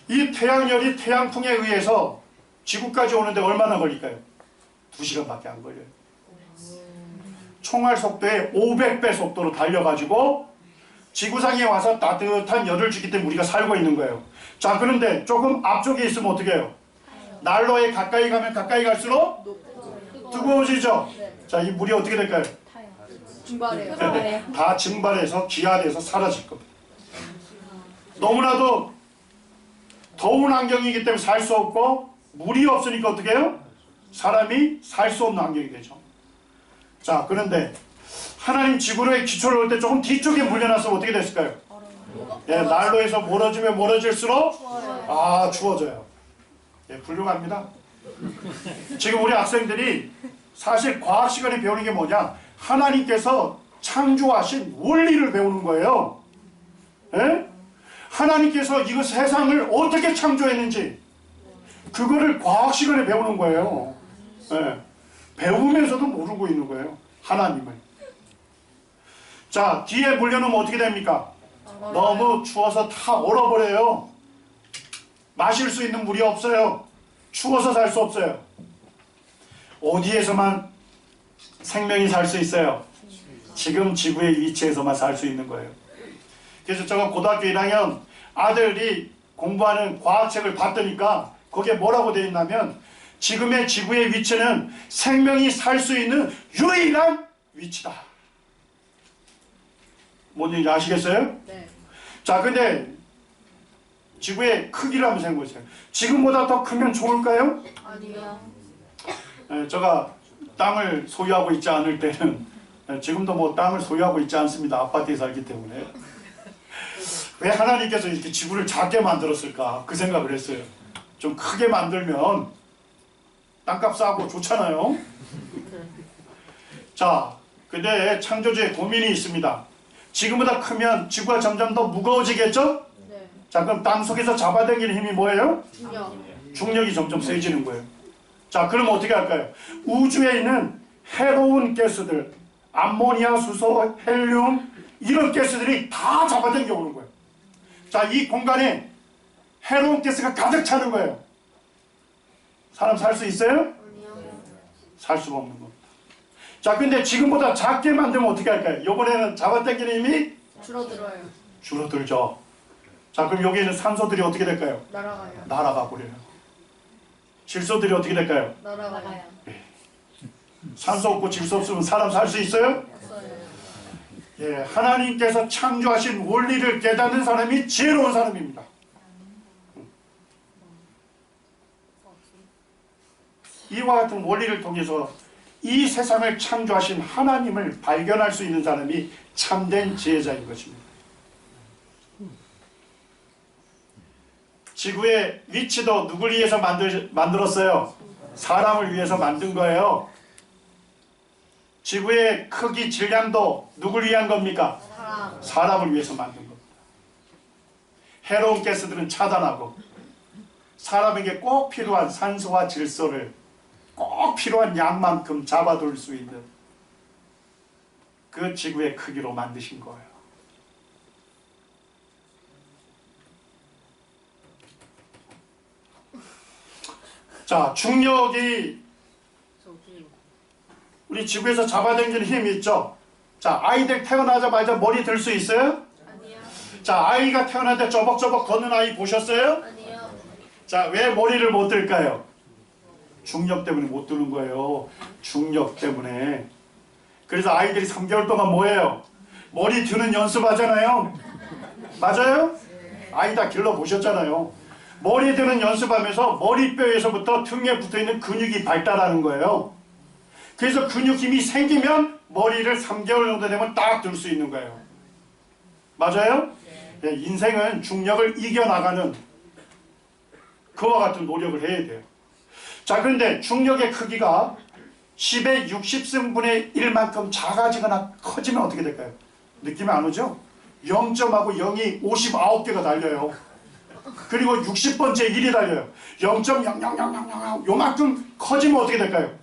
이 태양열이 태양풍에 의해서 지구까지 오는데 얼마나 걸릴까요? 2시간밖에 안 걸려요. 총알 속도의 500배 속도로 달려가지고 지구상에 와서 따뜻한 열을 주기 때문에 우리가 살고 있는 거예요. 자, 그런데 조금 앞쪽에 있으면 어떻게 해요? 난로에 가까이 가면 가까이 갈수록 뜨거워지죠? 자, 이 물이 어떻게 될까요? 증발해요. 다 증발해서 기화돼서 사라질 겁니다. 너무나도 더운 환경이기 때문에 살 수 없고 물이 없으니까 어떻게 해요? 사람이 살 수 없는 환경이 되죠. 자, 그런데 하나님 지구로의 기초를 놓을 때 조금 뒤쪽에 물려놨으면 어떻게 됐을까요? 예, 난로에서 멀어지면 멀어질수록 추워져요. 예, 훌륭합니다. 지금 우리 학생들이 사실 과학 시간에 배우는 게 뭐냐? 하나님께서 창조하신 원리를 배우는 거예요. 예? 하나님께서 이거 세상을 어떻게 창조했는지 그거를 과학 시간에 배우는 거예요. 예. 배우면서도 모르고 있는 거예요. 하나님을. 자, 뒤에 물려놓으면 어떻게 됩니까? 너무 추워서 다 얼어버려요. 마실 수 있는 물이 없어요. 추워서 살 수 없어요. 어디에서만 생명이 살 수 있어요? 지금 지구의 위치에서만 살 수 있는 거예요. 그래서 제가 고등학교 1학년 아들이 공부하는 과학책을 봤더니까 거기에 뭐라고 되어 있냐면 지금의 지구의 위치는 생명이 살 수 있는 유일한 위치다. 뭔지 아시겠어요? 네. 자, 근데 지구의 크기를 한번 생각해 보세요. 지금보다 더 크면 좋을까요? 아니요. 제가 땅을 소유하고 있지 않을 때는 지금도 뭐 땅을 소유하고 있지 않습니다. 아파트에 살기 때문에. 왜 하나님께서 이렇게 지구를 작게 만들었을까? 그 생각을 했어요. 좀 크게 만들면 땅값 싸고 좋잖아요. 자, 근데 창조주의 고민이 있습니다. 지금보다 크면 지구가 점점 더 무거워지겠죠? 네. 자, 그럼 땅 속에서 잡아당기는 힘이 뭐예요? 중력. 중력이 점점 세지는 거예요. 자, 그럼 어떻게 할까요? 우주에 있는 해로운 가스들, 암모니아, 수소, 헬륨 이런 가스들이 다 잡아당겨 오는 거예요. 자, 이 공간에 해로운 가스가 가득 차는 거예요. 사람 살 수 있어요? 아니요. 살 수가 없는 겁니다. 자, 근데 지금보다 작게 만들면 어떻게 할까요? 이번에는 잡아당기는 힘이 줄어들어요. 줄어들죠. 자, 그럼 여기 있는 산소들이 어떻게 될까요? 날아가요. 날아가 버려요. 질소들이 어떻게 될까요? 날아가요. 산소 없고 질소 없으면 사람 살 수 있어요? 없어요. 예, 하나님께서 창조하신 원리를 깨닫는 사람이 지혜로운 사람입니다. 이와 같은 원리를 통해서 이 세상을 창조하신 하나님을 발견할 수 있는 사람이 참된 지혜자인 것입니다. 지구의 위치도 누굴 위해서 만들었어요? 사람을 위해서 만든 거예요. 지구의 크기, 질량도 누굴 위한 겁니까? 사람. 사람을 위해서 만든 겁니다. 해로운 가스들은 차단하고 사람에게 꼭 필요한 산소와 질소를 꼭 필요한 양만큼 잡아둘 수 있는 그 지구의 크기로 만드신 거예요. 자, 중력이 우리 지구에서 잡아당기는 힘이 있죠. 자, 아이들 태어나자마자 머리 들 수 있어요? 아니요. 자, 아이가 태어날 때 저벅저벅 걷는 아이 보셨어요? 아니요. 자, 왜 머리를 못 들까요? 중력 때문에 못 드는 거예요. 중력 때문에. 그래서 아이들이 3개월 동안 뭐예요? 머리 드는 연습하잖아요. 맞아요? 아이 다 길러보셨잖아요. 머리 드는 연습하면서 머리뼈에서부터 등에 붙어있는 근육이 발달하는 거예요. 그래서 근육 힘이 생기면 머리를 3개월 정도 되면 딱 들 수 있는 거예요. 맞아요? 네, 인생은 중력을 이겨나가는 그와 같은 노력을 해야 돼요. 자, 그런데 중력의 크기가 10의 60승분의 1만큼 작아지거나 커지면 어떻게 될까요? 느낌이 안 오죠? 0점하고 0이 59개가 달려요. 그리고 60번째 1이 달려요. 0.0000 요만큼 커지면 어떻게 될까요?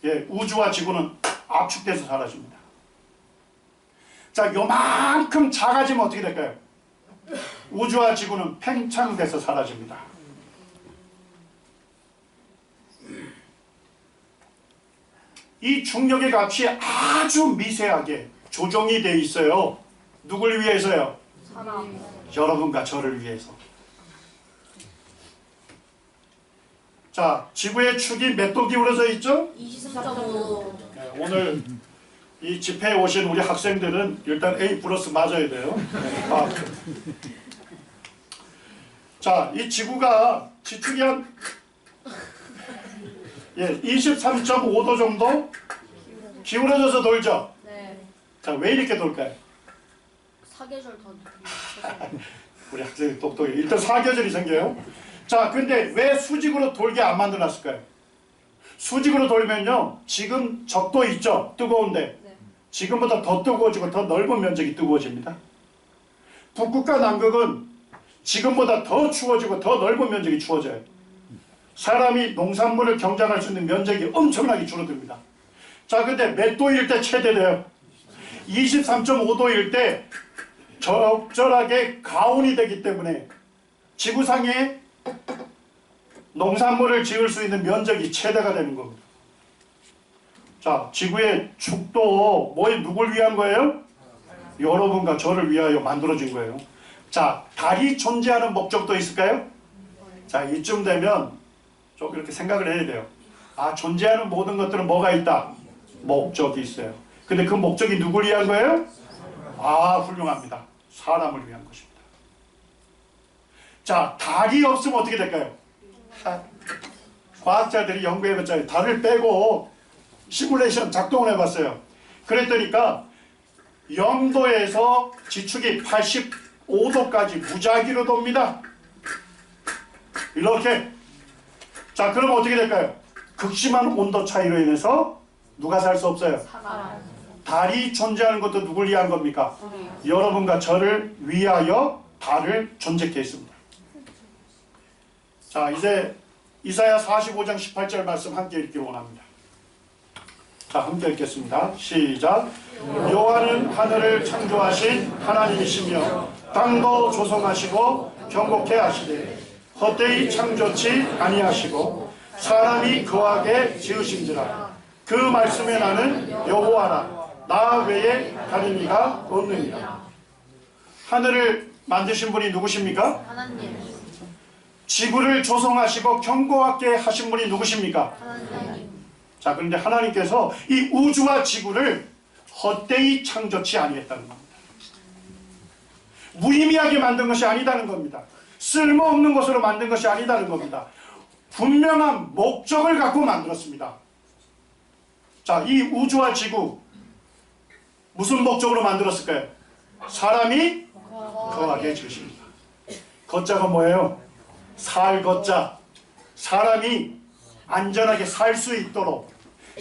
예, 우주와 지구는 압축돼서 사라집니다. 자, 요만큼 작아지면 어떻게 될까요? 우주와 지구는 팽창돼서 사라집니다. 이 중력의 값이 아주 미세하게 조정이 돼 있어요. 누굴 위해서요? 사람. 여러분과 저를 위해서. 자, 지구의 축이 몇 도 기울어져 있죠? 23.5도. 네, 오늘 이 집회에 오신 우리 학생들은 일단 A+ 맞아야 돼요. 아, 자, 이 지구가 지축이 한 23.5도 정도 기울어져서 돌죠. 네. 자, 왜 이렇게 돌까요? 사계절 더. 우리 학생이 똑똑해. 일단 사계절이 생겨요. 자, 근데 왜 수직으로 돌게 안 만들어놨을까요? 수직으로 돌면요, 지금 적도 있죠? 뜨거운데. 네. 지금보다 더 뜨거워지고 더 넓은 면적이 뜨거워집니다. 북극과 남극은 지금보다 더 추워지고 더 넓은 면적이 추워져요. 사람이 농산물을 경작할 수 있는 면적이 엄청나게 줄어듭니다. 자, 근데 몇 도일 때 최대돼요? 23.5도일 때 적절하게 가온이 되기 때문에 지구상에 농산물을 지을 수 있는 면적이 최대가 되는 겁니다. 자, 지구의 축도 누굴 위한 거예요? 여러분과 저를 위하여 만들어진 거예요. 자, 달이 존재하는 목적도 있을까요? 자, 이쯤 되면 좀 이렇게 생각을 해야 돼요. 아, 존재하는 모든 것들은 뭐가 있다? 목적이 있어요. 근데 그 목적이 누굴 위한 거예요? 아, 훌륭합니다. 사람을 위한 것입니다. 자, 달이 없으면 어떻게 될까요? 과학자들이 연구해봤잖아요. 달을 빼고 시뮬레이션 작동을 해봤어요. 그랬더니까 0도에서 지축이 85도까지 무작위로 돕니다. 이렇게. 자, 그럼 어떻게 될까요? 극심한 온도 차이로 인해서 누가 살 수 없어요? 사람. 달이 존재하는 것도 누굴 위한 겁니까? 우리. 여러분과 저를 위하여 달을 존재케 했습니다. 자, 이제 이사야 45장 18절 말씀 함께 읽기를 원합니다. 자, 함께 읽겠습니다. 시작. 여호와는 하늘을 창조하신 하나님이시며 땅도 조성하시고 경고케 하시되 헛되이 창조치 아니하시고 사람이 거하게 지으신지라. 그 말씀에 나는 여호와라. 나 외에 다른 이가 없느니라. 하늘을 만드신 분이 누구십니까? 하나님. 지구를 조성하시고 경고하게 하신 분이 누구십니까? 하나님. 자, 그런데 하나님께서 이 우주와 지구를 헛되이 창조치 아니했다는 겁니다. 무의미하게 만든 것이 아니다는 겁니다. 쓸모없는 것으로 만든 것이 아니다는 겁니다. 분명한 목적을 갖고 만들었습니다. 자, 이 우주와 지구 무슨 목적으로 만들었을까요? 사람이 거하게 지으십니다. 거자가 뭐예요? 살 거자. 사람이 안전하게 살 수 있도록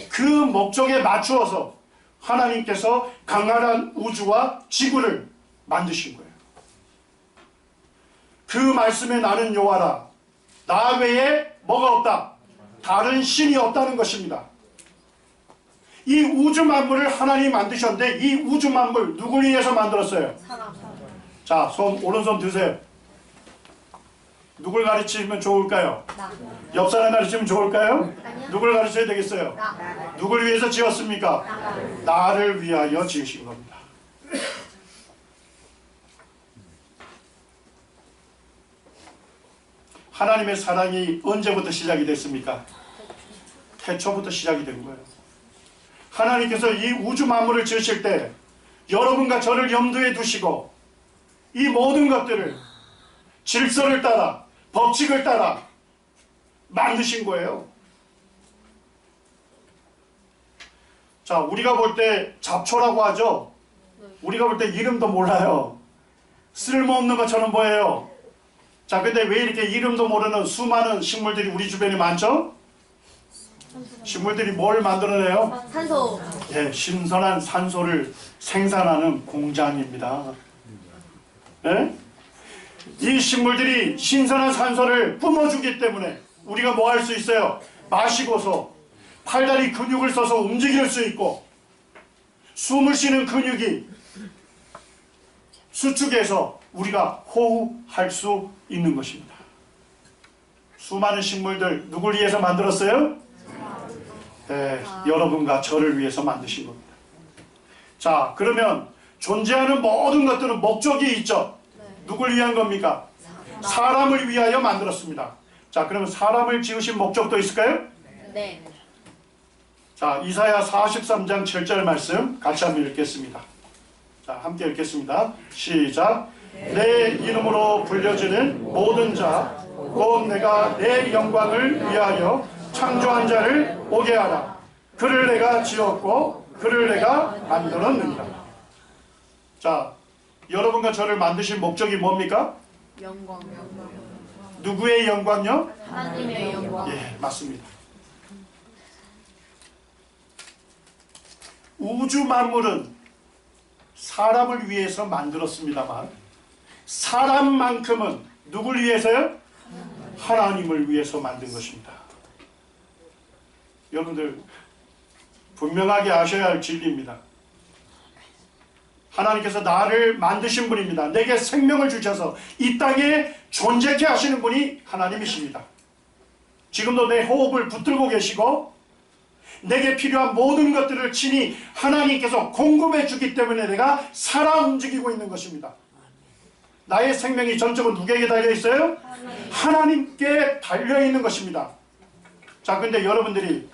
그 목적에 맞추어서 하나님께서 강렬한 우주와 지구를 만드신 거예요. 그 말씀에 나는 여호와라. 나 외에 뭐가 없다? 다른 신이 없다는 것입니다. 이 우주 만물을 하나님이 만드셨는데 이 우주 만물 누굴 위해서 만들었어요? 사람. 자, 오른손 드세요. 누굴 가르치면 좋을까요? 나. 옆 사람 가르치면 좋을까요? 아니요. 누굴 가르쳐야 되겠어요? 나. 누굴 위해서 지었습니까? 나를 위하여 지으신 겁니다. 하나님의 사랑이 언제부터 시작이 됐습니까? 태초부터 시작이 된 거예요. 하나님께서 이 우주 만물을 지으실 때 여러분과 저를 염두에 두시고 이 모든 것들을 질서를 따라 법칙을 따라 만드신 거예요. 자, 우리가 볼 때 잡초라고 하죠. 우리가 볼 때 이름도 몰라요. 쓸모없는 것처럼 보여요. 자, 근데 왜 이렇게 이름도 모르는 수많은 식물들이 우리 주변에 많죠? 식물들이 뭘 만들어내요? 산소. 예, 신선한 산소를 생산하는 공장입니다. 예? 이 식물들이 신선한 산소를 뿜어주기 때문에 우리가 뭐 할 수 있어요? 마시고서 팔다리 근육을 써서 움직일 수 있고 숨을 쉬는 근육이 수축해서 우리가 호흡할 수 있는 것입니다. 수많은 식물들 누굴 위해서 만들었어요? 네, 여러분과 저를 위해서 만드신 겁니다. 자, 그러면 존재하는 모든 것들은 목적이 있죠. 누굴 위한 겁니까? 사람을 위하여 만들었습니다. 자, 그러면 사람을 지으신 목적도 있을까요? 네. 자, 이사야 43장 7절 말씀 같이 한번 읽겠습니다. 자, 함께 읽겠습니다. 시작. 내 이름으로 불려지는 모든 자, 곧 내가 내 영광을 위하여 창조한 자를 오게 하라. 그를 내가 지었고 그를 내가 만들었느니라. 자, 여러분과 저를 만드신 목적이 뭡니까? 영광. 누구의 영광요? 하나님의 영광. 예, 맞습니다. 우주 만물은 사람을 위해서 만들었습니다만 사람만큼은 누굴 위해서요? 하나님을 위해서 만든 것입니다. 여러분들 분명하게 아셔야 할 진리입니다. 하나님께서 나를 만드신 분입니다. 내게 생명을 주셔서 이 땅에 존재케 하시는 분이 하나님이십니다. 지금도 내 호흡을 붙들고 계시고 내게 필요한 모든 것들을 친히 하나님께서 공급해 주기 때문에 내가 살아 움직이고 있는 것입니다. 나의 생명이 전적으로 누구에게 달려 있어요? 하나님께 달려 있는 것입니다. 자, 근데 여러분들이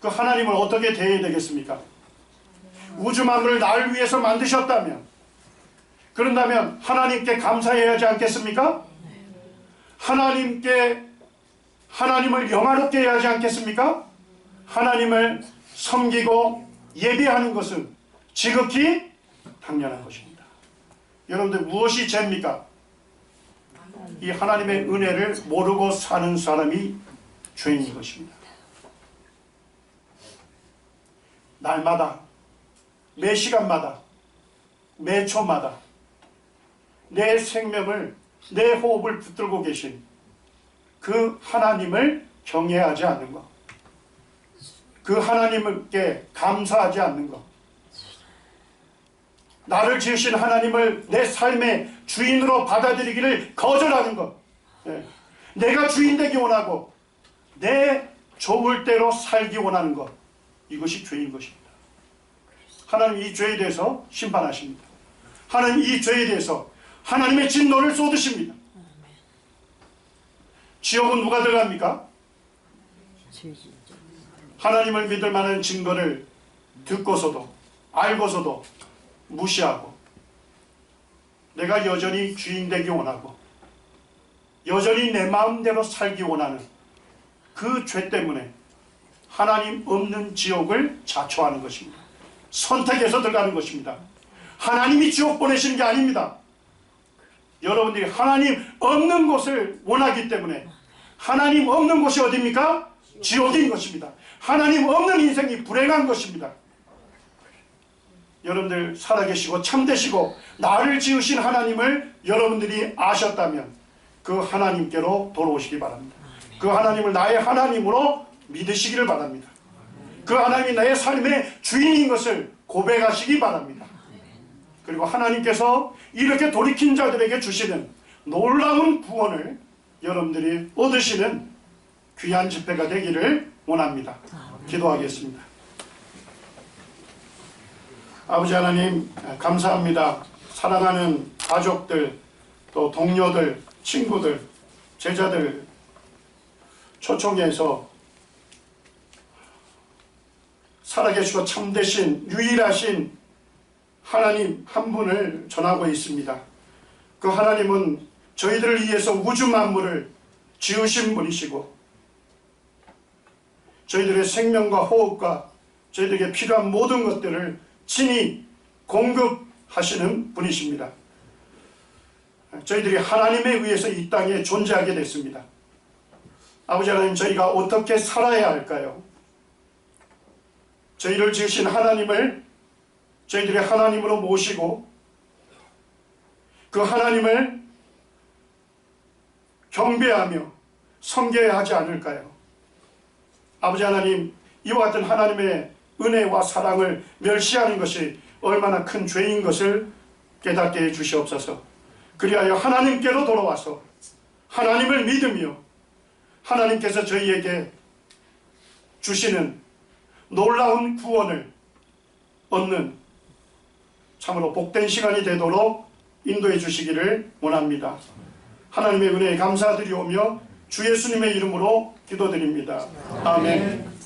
그 하나님을 어떻게 대해야 되겠습니까? 우주 만물을 나를 위해서 만드셨다면, 그런다면 하나님께 감사해야 하지 않겠습니까? 하나님을 영화롭게 해야 하지 않겠습니까? 하나님을 섬기고 예배하는 것은 지극히 당연한 것입니다. 여러분들 무엇이 죄입니까? 이 하나님의 은혜를 모르고 사는 사람이 죄인 것입니다. 날마다, 매 시간마다, 매 초마다 내 생명을, 내 호흡을 붙들고 계신 그 하나님을 경외하지 않는 것, 그 하나님께 감사하지 않는 것, 나를 지으신 하나님을 내 삶의 주인으로 받아들이기를 거절하는 것, 내가 주인 되기 원하고 내 좋을 대로 살기 원하는 것, 이것이 죄인 것입니다. 하나님 이 죄에 대해서 심판하십니다. 하나님 이 죄에 대해서 하나님의 진노를 쏟으십니다. 지옥은 누가 들어갑니까? 하나님을 믿을 만한 증거를 듣고서도 알고서도 무시하고 내가 여전히 주인 되기 원하고 여전히 내 마음대로 살기 원하는 그 죄 때문에 하나님 없는 지옥을 자초하는 것입니다. 선택해서 들어가는 것입니다. 하나님이 지옥 보내시는 게 아닙니다. 여러분들이 하나님 없는 곳을 원하기 때문에 하나님 없는 곳이 어디입니까? 지옥인 것입니다. 하나님 없는 인생이 불행한 것입니다. 여러분들 살아계시고 참되시고 나를 지으신 하나님을 여러분들이 아셨다면 그 하나님께로 돌아오시기 바랍니다. 그 하나님을 나의 하나님으로 믿으시기를 바랍니다. 그 하나님이 나의 삶의 주인인 것을 고백하시기 바랍니다. 그리고 하나님께서 이렇게 돌이킨 자들에게 주시는 놀라운 구원을 여러분들이 얻으시는 귀한 집회가 되기를 원합니다. 기도하겠습니다. 아버지 하나님 감사합니다. 사랑하는 가족들, 또 동료들, 친구들, 제자들 초청해서 살아계시고 참되신 유일하신 하나님 한 분을 전하고 있습니다. 그 하나님은 저희들을 위해서 우주 만물을 지으신 분이시고 저희들의 생명과 호흡과 저희들에게 필요한 모든 것들을 친히 공급하시는 분이십니다. 저희들이 하나님에 의해서 이 땅에 존재하게 됐습니다. 아버지 하나님, 저희가 어떻게 살아야 할까요? 저희를 지으신 하나님을 저희들이 하나님으로 모시고 그 하나님을 경배하며 섬겨야 하지 않을까요? 아버지 하나님, 이와 같은 하나님의 은혜와 사랑을 멸시하는 것이 얼마나 큰 죄인 것을 깨닫게 해 주시옵소서. 그리하여 하나님께로 돌아와서 하나님을 믿으며 하나님께서 저희에게 주시는 놀라운 구원을 얻는 참으로 복된 시간이 되도록 인도해 주시기를 원합니다. 하나님의 은혜에 감사드리오며 주 예수님의 이름으로 기도드립니다. 아멘.